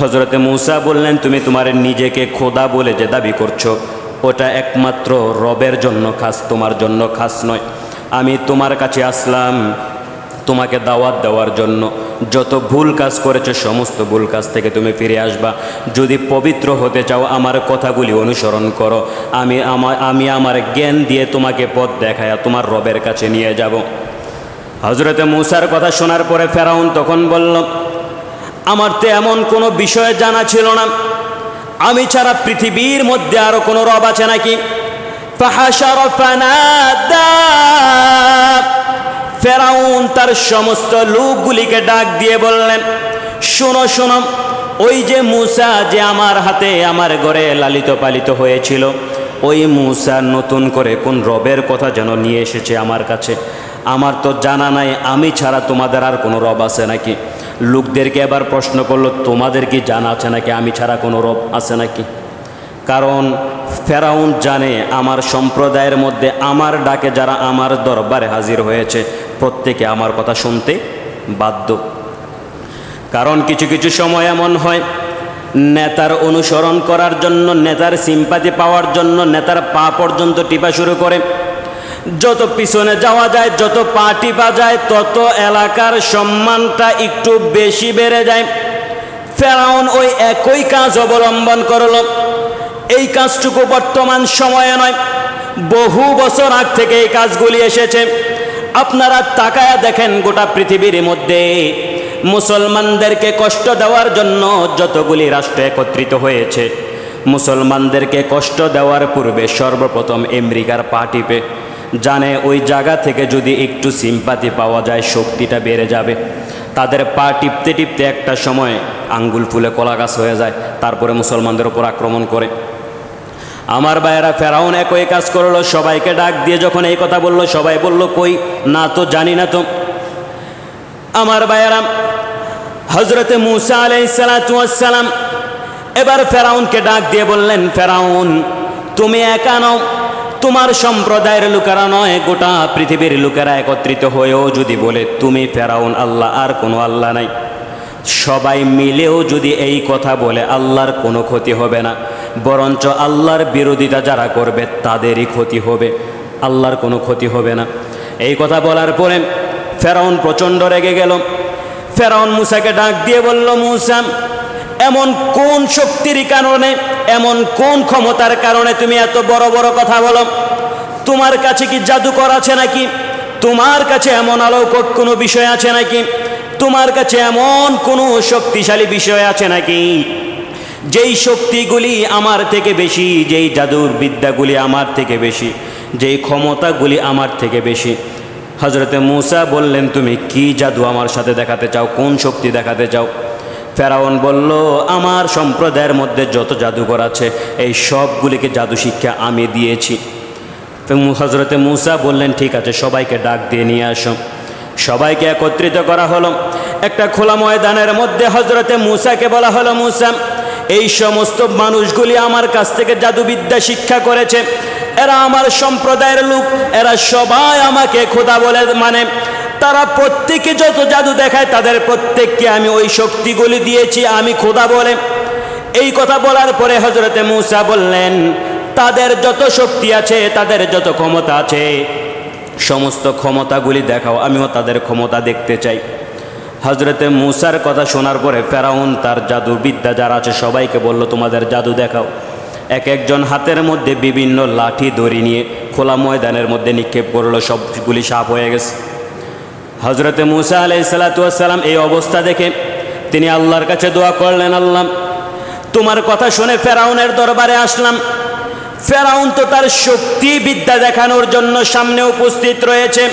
হজরতে মূসা বললেন, তুমি তোমার নিজেকে খোদা বলে যে দাবি করছো, ওটা একমাত্র রবের জন্য খাস, তোমার জন্য খাস নয়। আমি তোমার কাছে আসলাম তোমাকে দাওয়াত দেওয়ার জন্য। যত ভুল কাজ করেছো সমস্ত ভুল কাজ থেকে তুমি ফিরে আসবা। যদি পবিত্র হতে চাও আমার কথাগুলি অনুসরণ করো, আমি আমার জ্ঞান দিয়ে তোমাকে পথ দেখায় তোমার রবের কাছে নিয়ে যাব। হজরতে মূসার কথা শোনার পরে ফেরাউন তখন বলল, আমার তো এমন কোনো বিষয় জানা ছিল না, আমি ছাড়া পৃথিবীর মধ্যে আরো কোনো রব আছে নাকি? ফাহাশারা ফানাদা, ফেরাউন তার সমস্ত লোকগুলিকে ডাক দিয়ে বললেন, শোনো শোনো, ওই যে মূসা যে আমার হাতে আমার ঘরে লালিত পালিত হয়েছিল, ওই মূসা নতুন করে কোন রবের কথা যেন নিয়ে এসেছে আমার কাছে। আমার তো জানা নাই আমি ছাড়া তোমাদের আর কোনো রব আছে নাকি। লোকদেরকে এবার প্রশ্ন করলো, তোমাদের কি জানা আছে নাকি আমি ছাড়া কোনো রব আছে নাকি? কারণ ফেরাউন জানে আমার সম্প্রদায়ের মধ্যে আমার ডাকে যারা আমার দরবারে হাজির হয়েছে প্রত্যেকে আমার কথা শুনতে বাধ্য। কারণ কিছু কিছু সময় এমন হয়, নেতার অনুসরণ করার জন্য, নেতার সিম্পাতি পাওয়ার জন্য নেতার পা পর্যন্ত টিপা শুরু করে। যত পিছনে যাওয়া যায়, যত পা টিপা যায়, তত এলাকার সম্মানটা একটু বেশি বেড়ে যায়। ফেরাউন ওই একই কাজ অবলম্বন করল। এই কাজটুকু বর্তমান সময়ে নয়, বহু বছর আগ থেকে এই কাজগুলি এসেছে। আপনারা তাকায়া দেখেন, গোটা পৃথিবীর মধ্যে মুসলমানদেরকে কষ্ট দেওয়ার জন্য যতগুলি রাষ্ট্র একত্রিত হয়েছে, মুসলমানদেরকে কষ্ট দেওয়ার পূর্বে সর্বপ্রথম আমেরিকার পা টিপে, জানে ওই জায়গা থেকে যদি একটু সিম্পাতি পাওয়া যায় শক্তিটা বেড়ে যাবে। তাদের পা টিপতে টিপতে একটা সময় আঙ্গুল ফুলে কলা গাছ হয়ে যায়, তারপরে মুসলমানদের উপর আক্রমণ করে। আমার ভাইয়েরা, ফেরাউন একই কাজ করলো। সবাইকে ডাক দিয়ে যখন এই কথা বলল, সবাই বলল, কই না তো, জানি না তো। আমার ভাইয়েরা, হজরতে মূসা আলাইহিস সালাতু ওয়াস সালাম এবার ফেরাউনকে ডাক দিয়ে বললেন, ফেরাউন তুমি একা নও, তোমার সম্প্রদায়ের লোকেরা নয়, গোটা পৃথিবীর লোকেরা একত্রিত হয়েও যদি বলে তুমি ফেরাউন আল্লাহ আর কোনো আল্লাহ নাই, সবাই মিলেও যদি এই কথা বলে আল্লাহর কোনো ক্ষতি হবে না, বরঞ্চ আল্লাহর বিরোধিতা যারা করবে তাদেরই ক্ষতি হবে, আল্লাহর কোনো ক্ষতি হবে না। এই কথা বলার পরে ফেরাউন প্রচণ্ড রেগে গেল। ফেরাউন মূসাকে ডাক দিয়ে বলল, মূসা এমন কোন শক্তির কারণে, এমন কোন ক্ষমতার কারণে তুমি এত বড় বড় কথা বলো? তোমার কাছে কি জাদুকর আছে নাকি? তোমার কাছে এমন অলৌকিক কোনো বিষয় আছে নাকি? তোমার কাছে এমন কোনো শক্তিশালী বিষয় আছে নাকি যেই শক্তিগুলি আমার থেকে বেশি, যেই জাদুর বিদ্যাগুলি আমার থেকে বেশি, যেই ক্ষমতাগুলি আমার থেকে বেশি? হজরতে মূসা বললেন, তুমি কি জাদু আমার সাথে দেখাতে চাও, কোন শক্তি দেখাতে চাও? ফেরাউন বলল, আমার সম্প্রদায়ের মধ্যে যত জাদুঘর আছে এই সবগুলিকে জাদু শিক্ষা আমি দিয়েছি। হজরতে মূসা বললেন, ঠিক আছে, সবাইকে ডাক দিয়ে নিয়ে আসো। সবাইকে একত্রিত করা হলো। একটা খোলা ময়দানের মধ্যে হজরতে মূসাকে বলা হলো, মূসা এই সমস্ত মানুষগুলি আমার কাছ থেকে জাদুবিদ্যা শিক্ষা করেছে, এরা আমার সম্প্রদায়ের লোক, এরা সবাই আমাকে খোদা বলে মানে, তারা প্রত্যেকে যত জাদু দেখায় তাদের প্রত্যেককে আমি ওই শক্তিগুলি দিয়েছি, আমি খোদা বলে। এই কথা বলার পরে হজরতে মূসা বললেন, তাদের যত শক্তি আছে, তাদের যত ক্ষমতা আছে, সমস্ত ক্ষমতাগুলি দেখাও, আমিও তাদের ক্ষমতা দেখতে চাই। হজরতে মূসার কথা শোনার পরে ফেরাউন তার জাদু বিদ্যা যারা আছে সবাইকে বলল, তোমাদের জাদু দেখাও। এক একজন হাতের মধ্যে বিভিন্ন লাঠি দড়ি নিয়ে খোলা ময়দানের মধ্যে নিক্ষেপ করলো, সবগুলি সাপ হয়ে গেছে। হজরতে মূসা আলাইহিস সালাতু ওয়াস সালাম এই অবস্থা দেখে তিনি আল্লাহর কাছে দোয়া করলেন, আল্লাহ তোমার কথা শুনে ফেরাউনের দরবারে আসলাম। ফেরাউন তো তার শক্তি বিদ্যা দেখানোর জন্য সামনে উপস্থিত রয়েছে,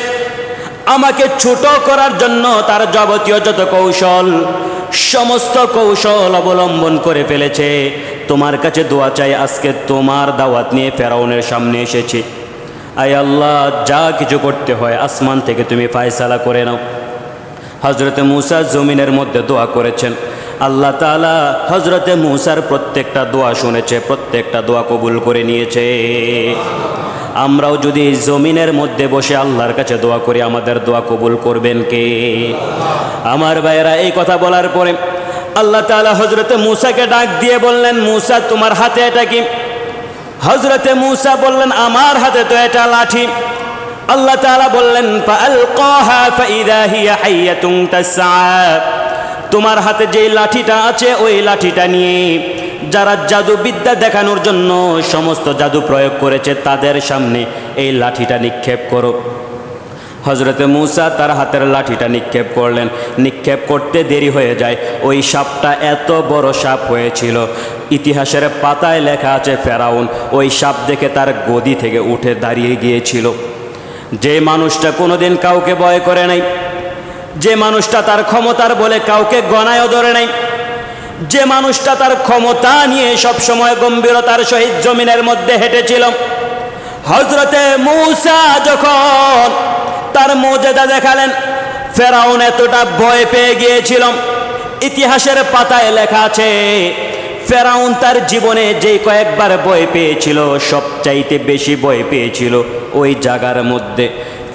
আমাকে ছোট করার জন্য তার যাবতীয় যত কৌশল, সমস্ত কৌশল অবলম্বন করে ফেলেছে। তোমার কাছে দোয়া চাই, আজকে তোমার দাওয়াত নিয়ে ফেরাউনের সামনে এসেছি। আয় আল্লাহ, যা কিছু করতে হয় আসমান থেকে তুমি ফায়সালা করে নাও। হজরতে মূসা জমিনের মধ্যে দোয়া করেছেন, আল্লাহ তাআলা হজরতে মূসার প্রত্যেকটা দোয়া শুনেছে, প্রত্যেকটা দোয়া কবুল করে নিয়েছে। আমরাও যদি এই জমিনের মধ্যে বসে আল্লাহর কাছে দোয়া করি, আমাদের দোয়া কবুল করবেন কে? আমার ভাইয়েরা, এই কথা বলার পরে আল্লাহ তাআলা হযরতে মূসাকে ডাক দিয়ে বললেন, মূসা তোমার হাতে এটা কি? হযরতে মূসা বললেন, আমার হাতে তো এটা লাঠি। আল্লাহ তাআলা বললেন, ফাআলকাহা ফাইযা হিয়া হাইয়াতুন তাসআ, তোমার হাতে যে লাঠিটা আছে ওই লাঠিটা নিয়ে যারা জাদু বিদ্যা দেখানোর জন্য সমস্ত জাদু প্রয়োগ করেছে তাদের সামনে এই লাঠিটা নিক্ষেপ করো। হযরতে মূসা তার হাতের লাঠিটা নিক্ষেপ করলেন। নিক্ষেপ করতে দেরি হয়ে যায়। ওই সাপটা এত বড় সাপ হয়েছিল, ইতিহাসের পাতায় লেখা আছে ফেরাউন ওই সাপ দেখে তার গদি থেকে উঠে দাঁড়িয়ে গিয়েছিল। যে মানুষটা কোনোদিন কাউকে ভয় করে নাই, যে মানুষটা তার ক্ষমতার বলে কাউকে গণায়ও ধরে নাই, যে মানুষটা তার ক্ষমতা নিয়ে সবসময় গম্ভীরতার সহিত জমিনের মধ্যে হেঁটেছিল, হযরতে মূসা যখন তার মুজিজা দেখালেন, ফেরাউন এতটা ভয় পেয়ে গিয়েছিল। ইতিহাসের পাতায় লেখা আছে ফেরাউন তার জীবনে যে কয়েকবার ভয় পেয়েছিল সবচাইতে বেশি ভয় পেয়েছিল ওই জায়গার মধ্যে।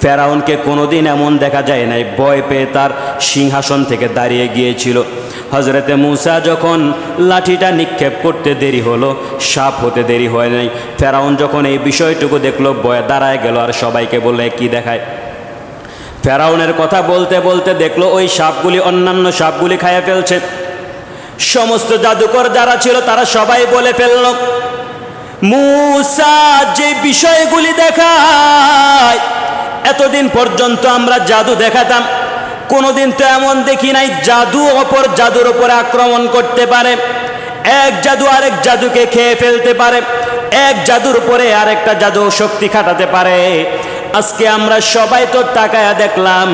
ফেরাউনকে কোনোদিন এমন দেখা যায় নাই ভয় পেয়ে তার সিংহাসন থেকে দাঁড়িয়ে গিয়েছিল। হযরতে মূসা যখন লাঠিটা নিক্ষেপ করতে দেরি হলো, সাপ হতে দেরি হয় নাই। ফেরাউন যখন এই বিষয়টুকু দেখলো ভয়ে দাঁড়ায় গেল আর সবাইকে বললে কি দেখায়। ফেরাউনের কথা বলতে বলতে দেখলো ওই সাপগুলি অন্যান্য সাপগুলি খাইয়ে ফেলছে। সমস্ত জাদুকর যারা ছিল তারা সবাই বলে ফেলল, মূসা যে বিষয়গুলি দেখায় এতদিন পর্যন্ত আমরা জাদু দেখাতাম, কোনোদিন তো এমন দেখি নাই জাদু অপর জাদুর উপরে আক্রমণ করতে পারে, এক জাদু আরেক জাদুকে খেয়ে ফেলতে পারে, এক জাদুর উপরে আরেকটা জাদু শক্তি খাটাতে পারে। আজকে আমরা সবাই তো তাকায়া দেখলাম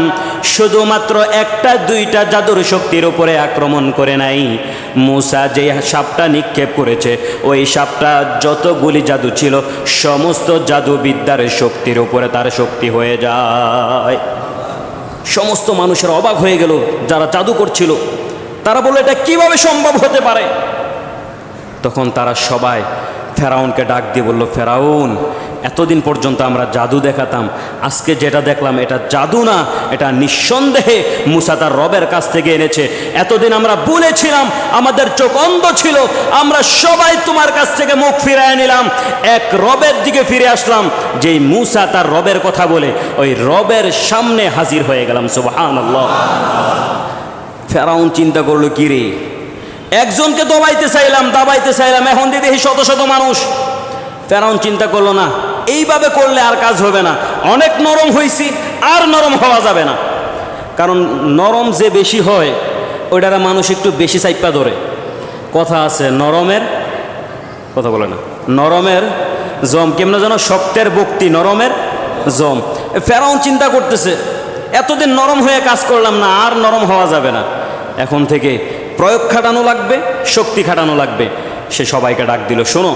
শুধুমাত্র একটা দুইটা জাদুর শক্তির উপরে আক্রমণ করে নাই। মূসা যে সাপটা নিক্ষেপ করেছে ওই সাপটা যতগুলি জাদু ছিল সমস্ত জাদুবিদ্যার শক্তির উপরে তার শক্তি হয়ে যায়। সমস্ত মানুষের অবাক হয়ে গেল, যারা জাদু করছিল তারা বলল এটা কিভাবে সম্ভব হতে পারে। তখন তারা সবাই ফেরাউনকে ডাক দিয়ে বলল, ফেরাউন এতদিন পর্যন্ত আমরা জাদু দেখাতাম, আজকে যেটা দেখলাম এটা জাদু না, এটা নিঃসন্দেহে মূসা তার রবের কাছ থেকে এনেছে। এতদিন আমরা বলেছিলাম, আমাদের চোখ অন্ধ ছিল, আমরা সবাই তোমার কাছ থেকে মুখ ফিরিয়ে নিলাম, এক রবের দিকে ফিরে আসলাম। যেই মূসা তার রবের কথা বলে ওই রবের সামনে হাজির হয়ে গেলাম। সুবহানাল্লাহ। ফেরাউন চিন্তা করলো, কি রে, একজনকে দাবাইতে চাইলাম, এখন দেখি শত শত মানুষ। ফেরাউন চিন্তা করলো, না এইভাবে করলে আর কাজ হবে না, অনেক নরম হয়েছি, আর নরম হওয়া যাবে না। কারণ নরম যে বেশি হয় ওইটারা মানুষ একটু বেশি চাইপা ধরে। কথা আছে, নরমের কথা বলে না, নরমের জম কেমন যেন, শক্তের বক্তি নরমের জম। ফেরাউন চিন্তা করতেছে, এতদিন নরম হয়ে কাজ করলাম না, আর নরম হওয়া যাবে না, এখন থেকে প্রয়োগ খাটানো লাগবে, শক্তি খাটানো লাগবে। সে সবাইকে ডাক দিল, শোনো,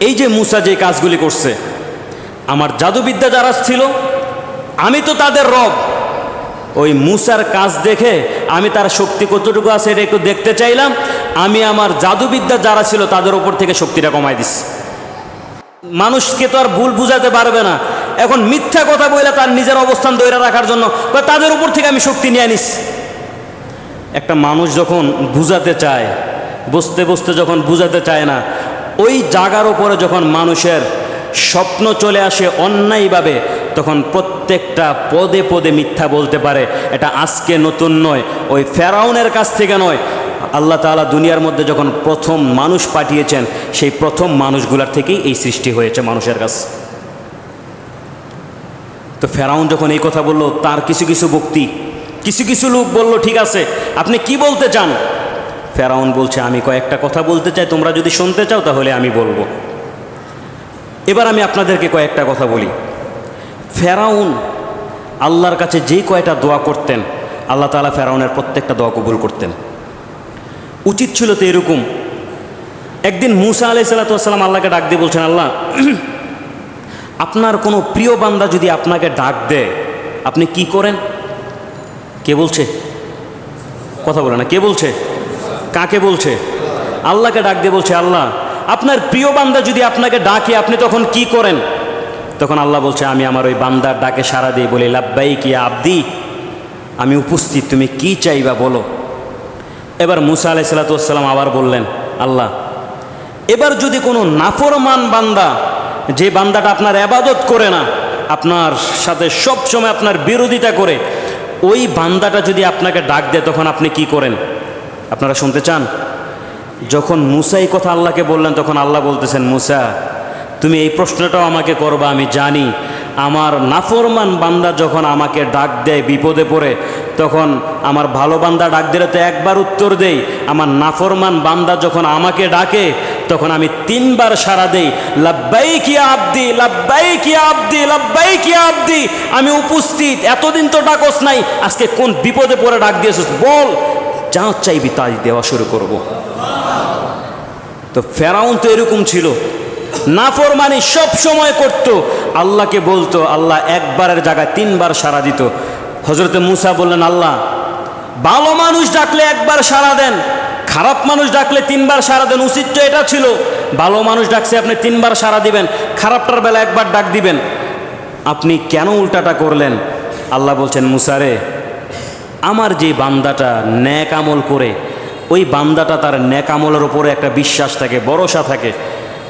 এই যে মূসা যে কাজগুলি করছে, আমার জাদুবিদ্যা যারা ছিল আমি তো তাদের রব, ওই মূসার কাজ দেখে আমি তার শক্তি কতটুকু আছে এটা একটু দেখতে চাইলাম। আমি আমার জাদুবিদ্যা যারা ছিল তাদের উপর থেকে শক্তিটা কমাই দিচ্ছি। মানুষকে তো আর ভুল বুঝাতে পারবে না, এখন মিথ্যা কথা বলে তার নিজের অবস্থান ধরে রাখার জন্য তাদের উপর থেকে আমি শক্তি নিয়ে নিস। একটা মানুষ যখন বুঝাতে চায়, বসতে বসতে যখন বুঝাতে চায় না, ওই জায়গার উপরে যখন মানুষের স্বপ্ন চলে আসে অন্যায়ভাবে, তখন প্রত্যেকটা পদে পদে মিথ্যা বলতে পারে। এটা আজকে নতুন নয়, ওই ফেরাউনের কাছ থেকে নয়। আল্লাহ তাআলা দুনিয়ার মধ্যে যখন প্রথম মানুষ পাঠিয়েছেন সেই প্রথম মানুষগুলার থেকেই এই সৃষ্টি হয়েছে মানুষের কাছে। তো ফেরাউন যখন এই কথা বলল, তার কিছু কিছু বক্তি, কিছু কিছু লোক বলল, ঠিক আছে আপনি কি বলতে চান? ফেরাউন বলছে, আমি কয়েকটা কথা বলতে চাই, তোমরা যদি শুনতে চাও তাহলে আমি বলবো। এবার আমি আপনাদেরকে কয়েকটা কথা বলি। ফেরাউন আল্লাহর কাছে যেই কয়টা দোয়া করতেন, আল্লাহ তাআলা ফেরাউনের প্রত্যেকটা দোয়া কবুল করতেন। উচিত ছিল তো এরকম। একদিন মূসা আলাইহিস সালাম আল্লাহকে ডাক দিয়ে বলছেন, আল্লাহ আপনার কোনো প্রিয় বান্দা যদি আপনাকে ডাক দেয় আপনি কি করেন? কে বলছে? কথা বলে না, কে বলছে? কাকে বলছে? আল্লাহকে ডাক দিয়ে বলছে, আল্লাহ আপনার প্রিয় বান্দা যদি আপনাকে ডাকে আপনি তখন কি করেন? তখন আল্লাহ বলছে, আমি আমার ওই বান্দার ডাকে সাড়া দিয়ে বলি, লাব্বাইক ইয়া আব্দি, আমি উপস্থিত, তুমি কি চাইবা বলো। এবার মুসা আলাইহিস সালাম আবার বললেন, আল্লাহ, এবার যদি কোনো নাফরমান বান্দা, যে বান্দাটা আপনার ইবাদত করে না, আপনার সাথে সব সময় আপনার বিরোধিতা করে, ওই বান্দাটা যদি আপনাকে ডাক দেয় তখন আপনি কি করেন? আপনারা শুনতে চান? যখন মুসা এই কথা আল্লাহকে বললেন তখন আল্লাহ বলতেছেন, মুসা, তুমি এই প্রশ্নটাও আমাকে করবা, আমি জানি আমার নাফরমান বান্দা যখন আমাকে ডাক দেয় বিপদে পড়ে, তখন আমার ভালো বান্দা ডাক দিলে তো একবার উত্তর দেই, আমার নাফরমান বান্দা যখন আমাকে ডাকে তখন আমি 3 বার সাড়া দেই, লাব্বাইক ইয়া আব্দি, লাব্বাইক ইয়া আব্দি, লাব্বাইক ইয়া আব্দি, আমি উপস্থিত, এতদিন তো ডাকস নাই, আজকে কোন বিপদে পড়ে ডাক দিয়েছিস, বল, যা চাইবি তাই দেওয়া শুরু করব। তো ফেরাউন তো এরকম ছিল, নাফরমানি সব সময় করত, আল্লাহকে বলতো, আল্লাহ একবারের জায়গায় 3 বার সাড়া দিত। হযরতে মুসা বললেন, আল্লাহ, ভালো মানুষ ডাকলে একবার সাড়া দেন, খারাপ মানুষ ডাকলে 3 বার সাড়া দেন, উচিত তো এটা ছিল, ভালো মানুষ ডাকছে আপনি 3 বার সাড়া দিবেন, খারাপটার বেলা একবার ডাক দিবেন, আপনি কেন উল্টাটা করলেন? আল্লাহ বলছেন, মুসা রে, আমার যে বান্দাটা নেক আমল করে, ওই বান্দাটা তার নেক আমলের উপরে একটা বিশ্বাস থাকে, ভরসা থাকে,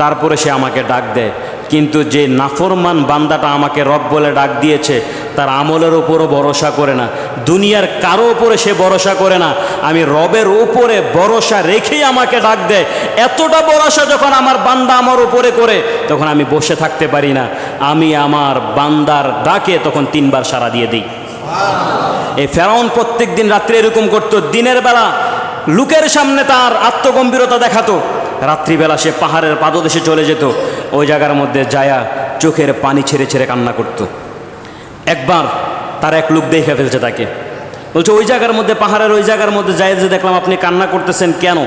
তারপরে সে আমাকে ডাক দেয়। কিন্তু যে নাফরমান বান্দাটা আমাকে রব বলে ডাক দিয়েছে, তার আমলের উপরও ভরসা করে না, দুনিয়ার কারো উপরে সে ভরসা করে না, আমি রবের উপরে ভরসা রেখেই আমাকে ডাক দেয়। এতটা ভরসা যখন আমার বান্দা আমার উপরে করে, তখন আমি বসে থাকতে পারি না, আমি আমার বান্দার ডাকে তখন 3 বার সাড়া দিয়ে দিই। এই ফেরাউন প্রত্যেক দিন রাত্রে এরকম করতো, দিনের বেলা লোকের সামনে তার আত্মগম্ভীরতা দেখাতো, রাত্রিবেলা সে পাহাড়ের পাদদেশে চলে যেত, ওই জায়গার মধ্যে যায়া চোখের পানি ছেড়ে ছেড়ে কান্না করত। একবার তার এক লোক দেখে ফেলছে, তাকে বলছে, ওই জায়গার মধ্যে, পাহাড়ের ওই জায়গার মধ্যে যাই যে দেখলাম আপনি কান্না করতেছেন কেন?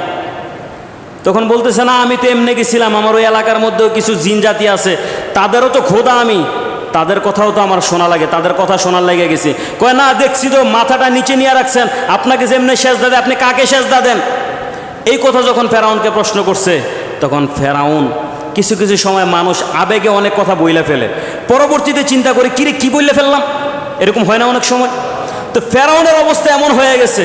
তখন বলতেছে, না, আমি তো এমনি গেছিলাম, আমার ওই এলাকার মধ্যেও কিছু জিন জাতি আছে, তাদেরও তো খোদা, আমি তাদের কথাও তো আমার শোনা লাগে, তাদের কথা শোনার লেগে গেছি। কয়, না, দেখছি তো মাথাটা নিচে নিয়ে রাখছেন, আপনাকে যেমনি সেজদা দেয় আপনি কাকে সেজদা দেন? এই কথা যখন ফেরাউনকে প্রশ্ন করছে, তখন ফেরাউন, কিছু কিছু সময় মানুষ আবেগে অনেক কথা বইলে ফেলে, পরবর্তীতে চিন্তা করে, কিরে কি বইলে ফেললাম, এরকম হয় না অনেক সময়? তো ফেরাউনের অবস্থা এমন হয়ে গেছে,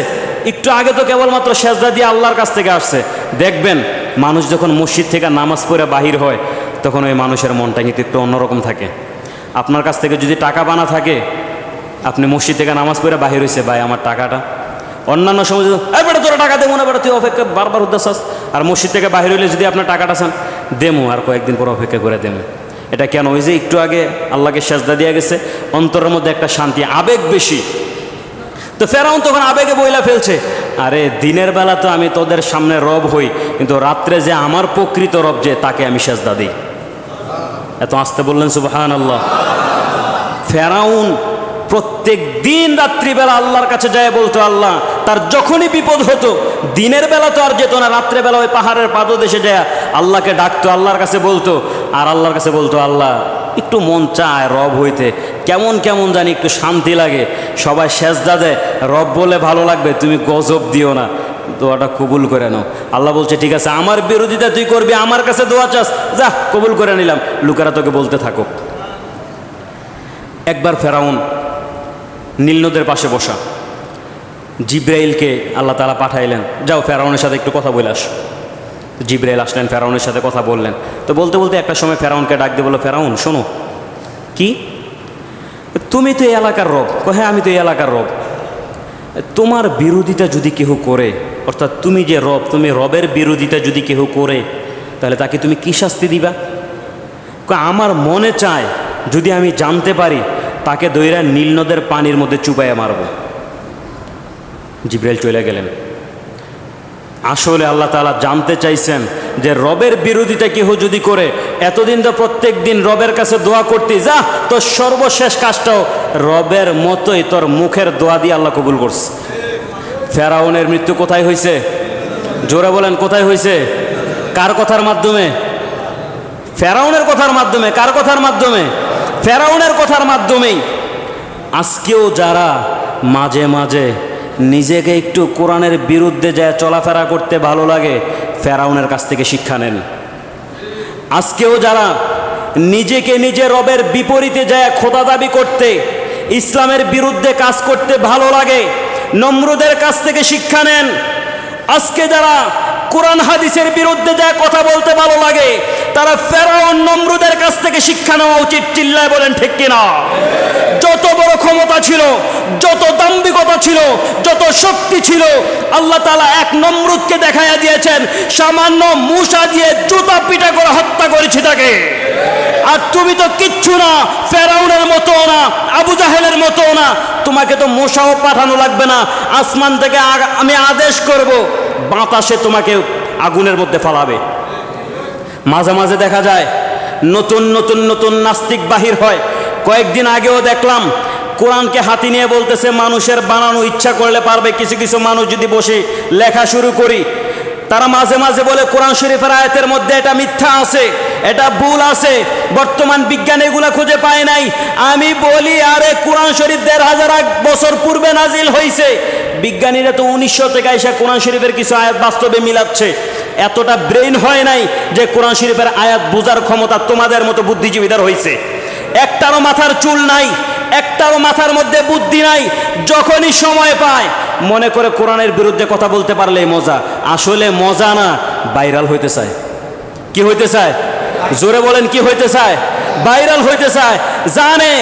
একটু আগে তো কেবলমাত্র সেজদা দিয়ে আল্লাহর কাছ থেকে আসছে। দেখবেন মানুষ যখন মসজিদ থেকে নামাজ পড়ে বাহির হয়, তখন ওই মানুষের মনটা কিন্তু একটু অন্যরকম থাকে। আপনার কাছ থেকে যদি টাকা বানা থাকে, আপনি মসজিদ থেকে নামাজ পড়ে বাহির হয়েছে, ভাই আমার টাকাটা, অন্যান্য সময় বেটা তোরা টাকা দেবো না, বেটা তুই অপেক্ষা বারবার উদ্দেশ্য, আর মসজিদ থেকে বাহির হইলে যদি আপনার টাকাটা চান, দেমো, আর কয়েকদিন পর অপেক্ষা করে দেমো। এটা কেন? ওই যে একটু আগে আল্লাহকে সেজদা দিয়ে গেছে, অন্তরের মধ্যে একটা শান্তি, আবেগ বেশি। তো ফেরাউন তখন আবেগে বইলা ফেলছে, আরে দিনের বেলা তো আমি তোদের সামনে রব হই, কিন্তু রাত্রে যে আমার প্রকৃত রব, যে তাকে আমি সেজদা দিই। এত আসতে বললেন সুবহানাল্লাহ। ফেরাউন প্রত্যেক দিন রাত্রিবেলা আল্লাহর কাছে যায় বলতো, আল্লাহ, তার যখনই বিপদ হতো, দিনের বেলা তো আর যেত না, রাত্রেবেলা ওই পাহাড়ের পাদদেশে যায় আল্লাহকে ডাকতো, আল্লাহর কাছে বলতো, আর আল্লাহর কাছে বলতো, আল্লাহ, একটু মন চায় রব হইতে, কেমন কেমন জানি একটু শান্তি লাগে, সবাই সেজদা দেয়, রব বলে ভালো লাগবে, তুমি গজব দিও না, দোয়াটা কবুল করে নাও। আল্লাহ বলছে, ঠিক আছে, আমার বিরোধিতা তুই করবি, আমার কাছে দোয়া চাস, যা, কবুল করে নিলাম, লোকেরা তোকে বলতে থাকুক। একবার ফেরাউন নীল নদের পাশে বসা, জিব্রাইলকে আল্লাহ তাআলা পাঠাইলেন, যাও ফেরাউনের সাথে একটু কথা বলে আস। জিব্রাইল আসলেন, ফেরাউনের সাথে কথা বললেন। তো বলতে বলতে একটা সময় ফেরাউনকে ডাক দিয়ে বলল, ফেরাউন শোনো, কি তুমি তো এই এলাকার রব? হ্যাঁ, আমি তো এই এলাকার রব। তোমার বিরোধিতা যদি কেহ করে, অর্থাৎ তুমি যে রব, তুমি রবের বিরোধিতা যদি কেহ করে, তাহলে তাকে তুমি কি শাস্তি দিবা? আমার মনে চায় যদি আমি জানতে পারি, তাকে দইরা নীল নদের পানির মধ্যে চুবাইয়া মারব। জিব্রাইল চলে গেলেন। আসলে আল্লাহ তাআলা জানতে চাইছেন যে রবের বিরোধিতা কেহ যদি করে, এতদিন তো প্রত্যেক দিন রবের কাছে দোয়া করতে, যা তোর সর্বশেষ কাজটাও রবের মতোই তোর মুখের দোয়া দিয়ে আল্লাহ কবুল করছে। ফেরাউনের মৃত্যু কোথায় হয়েছে? জোরে বলেন, কোথায় হয়েছে? কার কথার মাধ্যমে? ফেরাউনের কথার মাধ্যমে। কার কথার মাধ্যমে? ফেরাউনের কথার মাধ্যমেই। আজকেও যারা মাঝে মাঝে নিজেকে একটু কোরআনের বিরুদ্ধে যায় চলাফেরা করতে ভালো লাগে, ফেরাউনের কাছ থেকে শিক্ষা নেন। আজকেও যারা নিজেকে নিজে রবের বিপরীতে যায় খোদা দাবি করতে, ইসলামের বিরুদ্ধে কাজ করতে ভালো লাগে, নমরুদের কাছ থেকে শিক্ষা নেন। আজকে যারা কোরআন হাদিসের বিরুদ্ধে যায় কথা বলতে ভালো লাগে, তারা ফেরাউন নমরুদের কাছ থেকে শিক্ষা নেওয়া উচিত। চিল্লায় বলেন ঠিক কিনা? যত বড় ক্ষমতা ছিল, যত দাম্ভিকতা ছিল, যত শক্তি ছিল, আল্লাহ তাআলা এক নমরুদকে দেখাইয়া দিয়েছেন, সামান্য মূসা দিয়ে জুতা পিটা করে হত্যা করেছে তাকে। আর তুমি তো কিচ্ছু না, ফেরাউনের মতো না, আবু জাহেলের মতো না। তোমাকে তো মূসাও পাঠানো লাগবে না, আসমান থেকে আমি আদেশ করব, বাতাসে তোমাকে আগুনের মধ্যে ফালাবে। মাঝে মাঝে দেখা যায় নতুন নতুন নতুন নাস্তিক বাহির হয়। কয়েকদিন আগেও দেখলাম কোরআনকে হাতি নিয়ে বলতেছে মানুষের বানানো ইচ্ছা করলে পারবে। কিছু কিছু মানুষ যদি বসে লেখা শুরু করি, তারা মাঝে মাঝে বলে কোরআন শরীফের আয়াতের মধ্যে এটা মিথ্যা আছে, এটা ভুল আছে, বর্তমান বিজ্ঞান এগুলা খুঁজে পায় নাই। আমি বলি আরে কোরআন শরীফ ১,৫০০ বছর পূর্বে নাজিল হয়েছে, বিজ্ঞানীরা তো ১৯০০ থেকে এসে কোরআন শরীফের কিছু আয়াত বাস্তবে মিলাচ্ছে। এতটা ব্রেইন হয় নাই যে কোরআন শরীফের আয়াত বোঝার ক্ষমতা তোমাদের মতো বুদ্ধিজীবীদের হয়েছে। একটারও মাথার চুল নাই, একটারও মাথার মধ্যে বুদ্ধি নাই। যখনই সময় পায় মনে করে কোরআনের বিরুদ্ধে কথা বলতে পারলেই মজা। আসলে মজা না, ভাইরাল হইতে চায়। কি হইতে চায়? জোরে বলেন, কি হইতে চায়? ভাইরাল হইতে চায়। জানে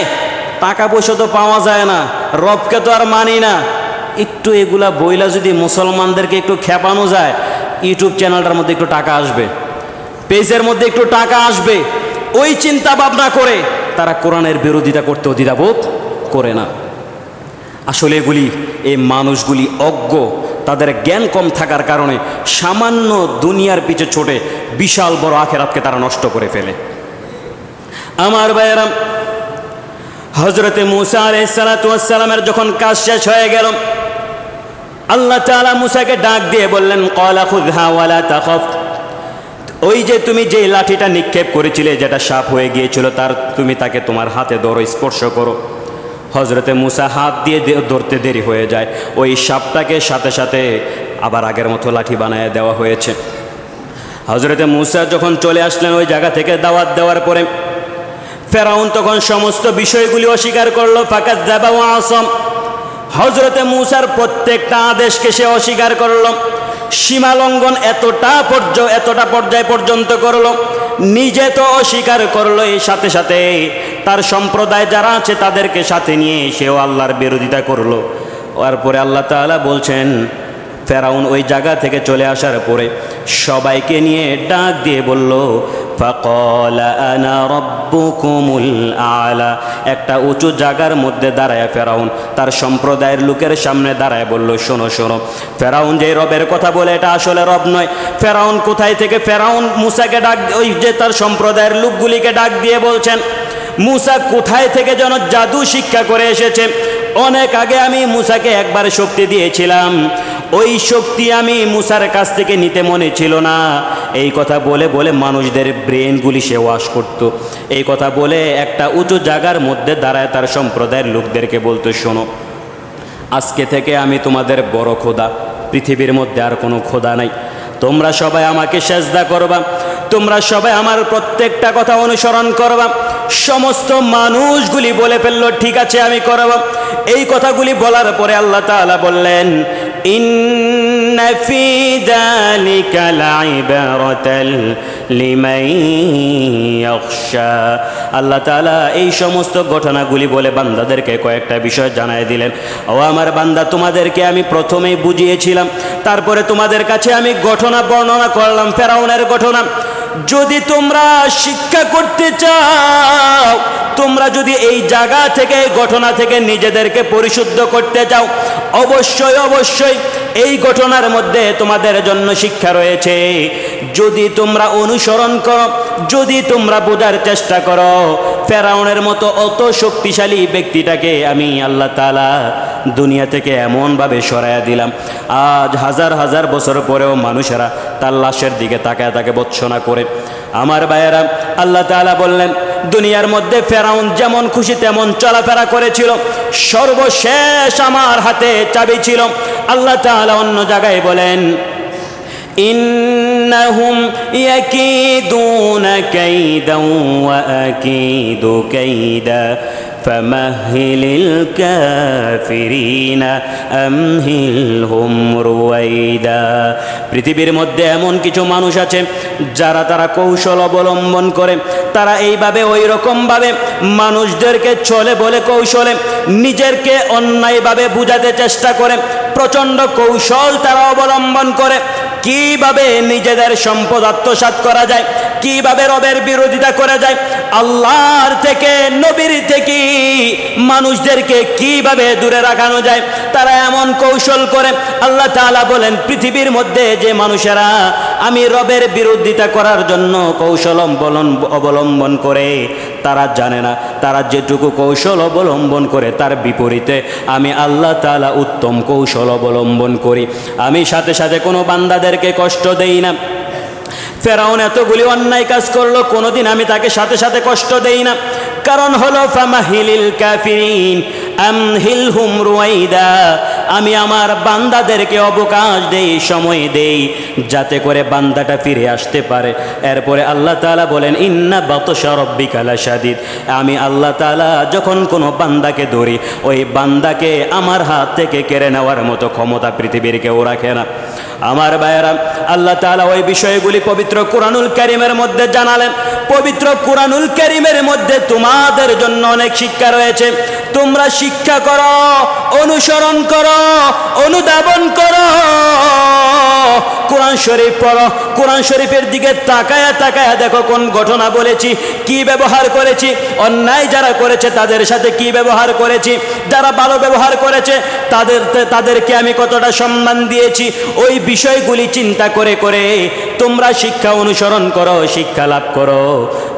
টাকা পয়সা তো পাওয়া যায় না, রবকে তো আর মানি না। একটু এগুলা বইলা যদি মুসলমানদেরকে একটু খেপানো যায়, ইউটিউব চ্যানেলটার মধ্যে একটু টাকা আসবে, পেজের মধ্যে একটু টাকা আসবে, ওই চিন্তা ভাবনা করে তারা কোরআনের বিরোধিতা করতে দ্বিধাবোধ করে না। আসলে এগুলি, এই মানুষগুলি অজ্ঞ, তাদের জ্ঞান কম থাকার কারণে সামান্য দুনিয়ার পিছে ছোটে বিশাল বড় আখেরাতকে তারা নষ্ট করে ফেলে। আমার ভাইয়েরা, হযরতে মূসা আলাইহিস সালাতু ওয়াস সালামের যখন কাজ শেষ হয়ে গেল, আল্লাহ তাআলা মূসাকে ডাক দিয়ে বললেন, ক্বালা খুযহা ওয়ালা তাখাফ, ওই যে তুমি যে লাঠিটা নিক্ষেপ করেছিলে, যেটা সাপ হয়ে গিয়েছিল, তুমি তাকে তোমার হাতে ধরো, স্পর্শ করো। হযরতে মূসা হাত দিয়ে ধরতে দেরি হয়ে যায়, ওই সাপটাকে সাথে সাথে আবার আগের মতো লাঠি বানায় দেওয়া হয়েছে। হযরতে মূসা যখন চলে আসলেন ওই জায়গা থেকে দাওয়াত দেওয়ার পরে, ফেরাউন তখন সমস্ত বিষয়গুলি অস্বীকার করলো। ফাকাযযাবা ওয়া আসাম, হযরতে মূসার প্রত্যেকটা আদেশকে সে অস্বীকার করলো। সীমালঙ্ঘন এতটা পর্যায় পর্যন্ত করলো, নিজে তো অস্বীকার করলো, এই সাথে সাথে তার সম্প্রদায় যারা আছে তাদেরকে সাথে নিয়ে সেও আল্লাহর বিরোধিতা করলো। তারপরে আল্লাহ তাআলা বলছেন, ফেরাউন ওই জায়গা থেকে চলে আসার পরে সবাইকে নিয়ে ডাক দিয়ে বলল, ফাকালা আনা রাব্বুকুমুল আলা, একটা উঁচু জায়গার মধ্যে দাঁড়ায় ফেরাউন তার সম্প্রদায়ের লোকের সামনে দাঁড়ায় বলল, শোনো শোনো, ফেরাউন যে রবের কথা বলে এটা আসলে রব নয়। ফেরাউন কোথায় থেকে? ফেরাউন মূসাকে ডাক, ওই যে তার সম্প্রদায়ের লোকগুলিকে ডাক দিয়ে বলছেন, মূসা কোথায় থেকে যেন জাদু শিক্ষা করে এসেছে। অনেক আগে আমি মূসাকে একবার শক্তি দিয়েছিলাম, ওই শক্তি আমি মূসার কাছ থেকে নিতে মনে ছিল না। এই কথা বলে বলে মানুষদের ব্রেনগুলি সে ওয়াশ করত। এই কথা বলে একটা উঁচু জায়গার মধ্যে দাঁড়ায় তার সম্প্রদায়ের লোকদেরকে বলতো, শোনো, আজকে থেকে আমি তোমাদের বড় খোদা, পৃথিবীর মধ্যে আর কোনো খোদা নাই। তোমরা সবাই আমাকে সেজদা করবা, তোমরা সবাই আমার প্রত্যেকটা কথা অনুসরণ করবা। সমস্ত মানুষগুলি বলে ফেললো, ঠিক আছে আমি করব। এই কথাগুলি বলার পরে আল্লাহ তাআলা বললেন, ইন্না ফি যালিকা লাইবারাতাল লিমান ইয়াখশা। আল্লাহ তাআলা এই সমস্ত ঘটনাগুলি বলে বান্দাদেরকে কয়েকটা বিষয় জানায় দিলেন। ও আমার বান্দা, তোমাদেরকে আমি প্রথমেই বুঝিয়েছিলাম, তারপরে তোমাদের কাছে আমি ঘটনা বর্ণনা করলাম, ফেরাউনের ঘটনা। যদি তোমরা শিক্ষা করতে চাও, তোমরা যদি এই জায়গা থেকে, এই ঘটনা থেকে নিজেদেরকে পরিশুদ্ধ করতে চাও, অবশ্যই অবশ্যই এই ঘটনার মধ্যে তোমাদের জন্য শিক্ষা রয়েছে। যদি তোমরা অনুসরণ করো, যদি তোমরা বোঝার চেষ্টা করো, ফেরাউনের মতো অত শক্তিশালী ব্যক্তিটাকে আমি আল্লাহ তাআলা দুনিয়া থেকে এমনভাবে সরাইয়া দিলাম, আজ হাজার হাজার বছর পরেও মানুষেরা তার লাশের দিকে তাকায় তাকে ভৎসনা করে। আমার ভাইয়েরা, আল্লাহ তাআলা বললেন, দুনিয়ার মধ্যে ফেরাউন যেমন খুশি তেমন চলাফেরা করেছিল, সর্বশেষ আমার হাতে চাবি ছিল। আল্লাহ তাআলা অন্য জায়গায় বলেন, ইন্নাহুম ইয়াকিদুনা কাইদান ওয়া আকিদু কাইদা ফামাহহিলিল কাফিরিনা আমহিলহুম রুয়াইদা। পৃথিবীর মধ্যে এমন কিছু মানুষ আছে যারা তারা কৌশল অবলম্বন করে, তারা এইভাবে ওই রকমভাবে মানুষদেরকে চলে বলে কৌশলে নিজেরকে অন্যায়ভাবে বুঝাতে চেষ্টা করে, প্রচণ্ড কৌশল তারা অবলম্বন করে কিভাবে নিজেদের সম্পদ আত্মসাৎ করা যায়, কিভাবে রবের বিরোধিতা করা যায়, আল্লাহর থেকে নবীর থেকে মানুষদেরকে কিভাবে দূরে রাখানো যায়, তারা এমন কৌশল করে। আল্লাহ তাআলা বলেন, পৃথিবীর মধ্যে যে মানুষেরা আমি রবের বিরোধিতা করার জন্য কৌশল অবলম্বন করে, তারা জানে না তারা যেটুকু কৌশল অবলম্বন করে তার বিপরীতে আমি আল্লাহ তাআলা উত্তম কৌশল অবলম্বন করি। আমি সাথে সাথে কোনো বান্দাদেরকে কষ্ট দেই না। ফেরাউন এতগুলি অন্যায় কাজ করলো, কোনোদিন আমি তাকে সাথে সাথে কষ্ট দেই না। কারণ হলো ফামাহিলিল কাফিরিন আমহিলহুম রুয়াইদা, আমি আমার বান্দাদেরকে অবকাশ দেই, সময় দেই, যাতে করে বান্দাটা ফিরে আসতে পারে। এরপরে আল্লাহ তাআলা বলেন, ইন্না বাতশা রাব্বিকা লাশাদীদ, আমি আল্লাহ তাআলা যখন কোনো বান্দাকে ধরি, ওই বান্দাকে আমার হাত থেকে কেড়ে নেওয়ার মতো ক্ষমতা পৃথিবীর কেউ রাখে না। আমার ভাইয়েরা, আল্লাহ তাআলা ওই বিষয়গুলি পবিত্র কুরআনুল কারীমের মধ্যে জানালেন। পবিত্র কুরআনুল কারীমের মধ্যে তোমাদের জন্য অনেক শিক্ষা রয়েছে। তোমরা শিক্ষা করো, অনুসরণ করো, অনুধাবন করো। কোরআন শরীফ পড়ো, কোরআন শরীফের দিকে তাকায়া তাকায়া দেখো কোন ঘটনা বলেছি, কি ব্যবহার করেছি, অন্যায় যারা করেছে তাদের সাথে কি ব্যবহার করেছি, যারা ভালো ব্যবহার করেছে তাদেরকে আমি কতটা সম্মান দিয়েছি। ওই বিষয়গুলি চিন্তা করে করে তোমরা শিক্ষা অনুসরণ করো, শিক্ষা লাভ করো।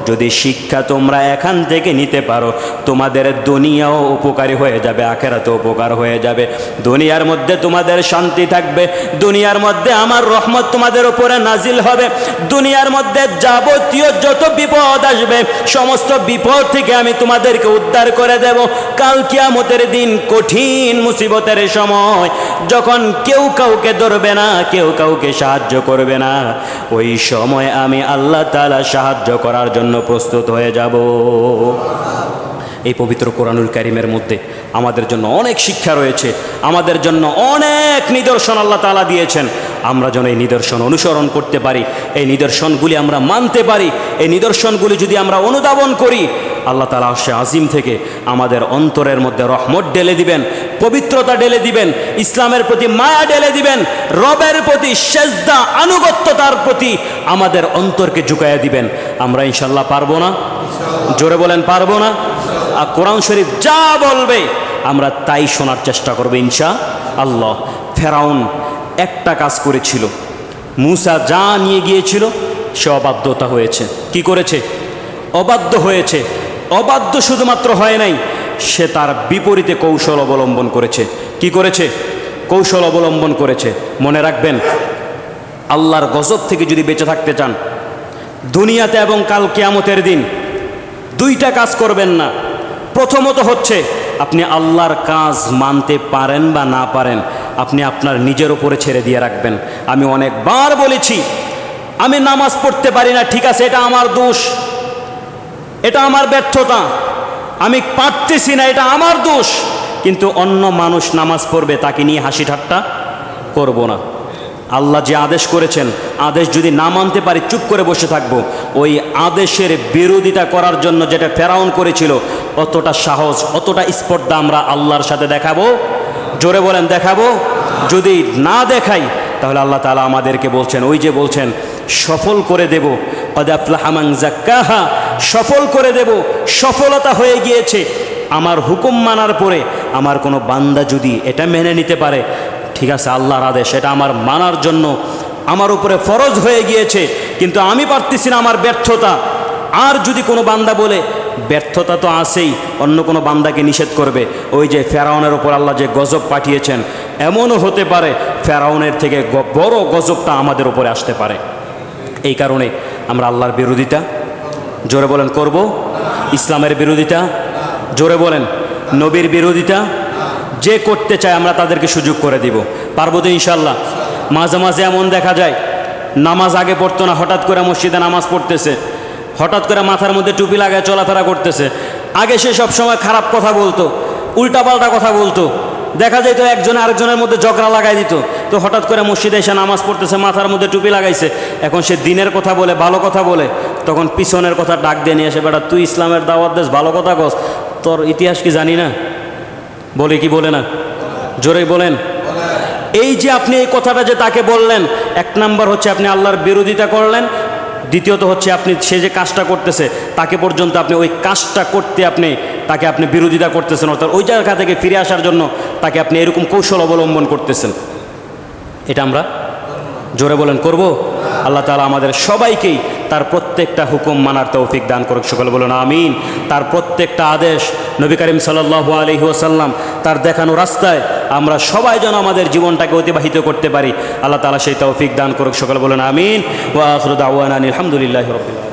যদি শিক্ষা তোমরা এখান থেকে নিতে পারো, তোমাদের দুনিয়াও উপকারী হয়ে যাবে, আখিরাতেও উপকার হয়ে যাবে। দুনিয়ার মধ্যে তোমাদের শান্তি থাকবে, দুনিয়ার মধ্যে আমার রহমত তোমাদের উপরে নাজিল হবে, দুনিয়ার মধ্যে যাবতীয় যত বিপদ আসবে সমস্ত বিপদ থেকে আমি তোমাদেরকে উদ্ধার করে দেব। কাল কিয়ামতের দিন কঠিন মুসিবতের সময়, যখন কেউ কাউকে ধরবে না, কেউ কাউকে সাহায্য করবে না, ওই সময় আমি আল্লাহ তাআলা সাহায্য করার জন্য প্রস্তুত হয়ে যাব। এই পবিত্র কোরআনুল কারীমের মধ্যে আমাদের জন্য অনেক শিক্ষা রয়েছে, আমাদের জন্য অনেক নিদর্শন আল্লাহ তাআলা দিয়েছেন। আমরা যেন এই নিদর্শন অনুসরণ করতে পারি, এই নিদর্শনগুলি আমরা মানতে পারি, এই নিদর্শনগুলি যদি আমরা অনুধাবন করি, আল্লাহ তাআলা আরশে আজিম থেকে আমাদের অন্তরের মধ্যে রহমত ঢেলে দিবেন, পবিত্রতা ঢেলে দিবেন, ইসলামের প্রতি মায়া ঢেলে দিবেন, রবের প্রতি সেজদা আনুগত্যতার প্রতি আমাদের অন্তরকে ঝুঁকাইয়া দিবেন। আমরা ইনশাল্লাহ পারবো না? জোরে বলেন, পারবো না? আর কোরআন শরীফ যা বলবে আমরা তাই শোনার চেষ্টা করবো ইনশাআল্লাহ। ফেরাউন একটা কাজ করেছিল, মূসা যা নিয়ে গিয়েছিল সে অবাধ্যতা হয়েছে। কি করেছে? অবাধ্য হয়েছে। অবাধ্য শুধুমাত্র হয় নাই, সে তার বিপরীতে কৌশল অবলম্বন করেছে। কি করেছে? কৌশল অবলম্বন করেছে। মনে রাখবেন, আল্লাহর গজব থেকে যদি বেঁচে থাকতে চান দুনিয়াতে এবং কাল কিয়ামতের দিন, দুইটা কাজ করবেন না। প্রথমত হচ্ছে আপনি আল্লাহর কাজ মানতে পারেন বা না পারেন, আপনি আপনার নিজের উপরে ছেড়ে দিয়ে রাখবেন। আমি অনেকবার বলেছি, আমি নামাজ পড়তে পারি না, ঠিক আছে, এটা আমার দোষ, এটা আমার ব্যর্থতা, আমি পারতেছি না, এটা আমার দোষ। কিন্তু অন্য মানুষ নামাজ পড়বে, তাকে নিয়ে হাসি ঠাট্টা করব না। আল্লাহ যে আদেশ করেছেন, আদেশ যদি না মানতে পারি চুপ করে বসে থাকবো। ওই আদেশের বিরোধিতা করার জন্য যেটা ফেরাউন করেছিল, অতটা সাহস, অতটা স্পর্ধা আমরা আল্লাহর সাথে দেখাবো? জোরে বলেন, দেখাবো? যদি না দেখাই তাহলে আল্লাহ তাআলা আমাদেরকে বলছেন, ওই যে বলছেন সফল করে দেব, কদ আফলাহা মান যাক্কাহা, সফল করে দেব, সফলতা হয়ে গিয়েছে। আমার হুকুম মানার পরে আমার কোনো বান্দা যদি এটা মেনে নিতে পারে, ঠিক আছে, আল্লাহর আদেশ, এটা আমার মানার জন্য আমার উপরে ফরজ হয়ে গিয়েছে, কিন্তু আমি পারতেছি না, আমার ব্যর্থতা। আর যদি কোনো বান্দা বলে ব্যর্থতা তো আছেই, অন্য কোনো বান্দাকে নিষেধ করবে, ওই যে ফেরাউনের ওপর আল্লাহ যে গজব পাঠিয়েছেন, এমনও হতে পারে ফেরাউনের থেকে বড় গজবটা আমাদের উপরে আসতে পারে। এই কারণে আমরা আল্লাহর বিরোধিতা, জোরে বলেন, করব? ইসলামের বিরোধিতা, জোরে বলেন, নবীর বিরোধিতা যে করতে চায় আমরা তাদেরকে সুযোগ করে দিব। পারবো তো ইনশাল্লাহ? মাঝে মাঝে এমন দেখা যায় নামাজ আগে পড়তো না, হঠাৎ করে মসজিদে নামাজ পড়তেছে, হঠাৎ করে মাথার মধ্যে টুপি লাগায় চলাফেরা করতেছে। আগে সে সবসময় খারাপ কথা বলতো, উল্টাপাল্টা কথা বলতো, দেখা যেত একজনে আরেকজনের মধ্যে ঝগড়া লাগাই দিত। তো হঠাৎ করে মসজিদে এসে নামাজ পড়তেছে, মাথার মধ্যে টুপি লাগাইছে, এখন সে দিনের কথা বলে, ভালো কথা বলে, তখন পিছনের কথা ডাক দিয়ে নিয়ে আসে, বেটা তুই ইসলামের দাওয়াত দেস, ভালো কথা কস, তোর ইতিহাস কি জানি না? বলে কি বলে না? জোরে বলেন। এই যে আপনি এই কথাটা যে তাকে বললেন, এক নাম্বার হচ্ছে আপনি আল্লাহর বিরোধিতা করলেন, দ্বিতীয়ত হচ্ছে আপনি সে যে কাজটা করতেছে তাকে পর্যন্ত আপনি ওই কাজটা করতে তাকে আপনি বিরোধিতা করতেছেন, অর্থাৎ ওই জায়গা থেকে ফিরে আসার জন্য তাকে আপনি এরকম কৌশল অবলম্বন করতেছেন। এটা আমরা জোরে বলেন করব? আল্লাহ তাআলা আমাদের সবাইকেই তার প্রত্যেকটা হুকুম মানার তৌফিক দান করুক, সকলে বলুন আমিন। তার প্রত্যেকটা আদেশ নবী করিম সাল্লাল্লাহু আলাইহি ওয়াসাল্লাম তার দেখানো রাস্তায় আমরা সবাই যেন আমাদের জীবনটাকে অতিবাহিত করতে পারি, আল্লাহ তাআলা সেই তৌফিক দান করুক, সকলে বলুন আমিন। ওয়া আখিরু দাওয়ানা আলহামদুলিল্লাহি রাব্বিল আলামিন।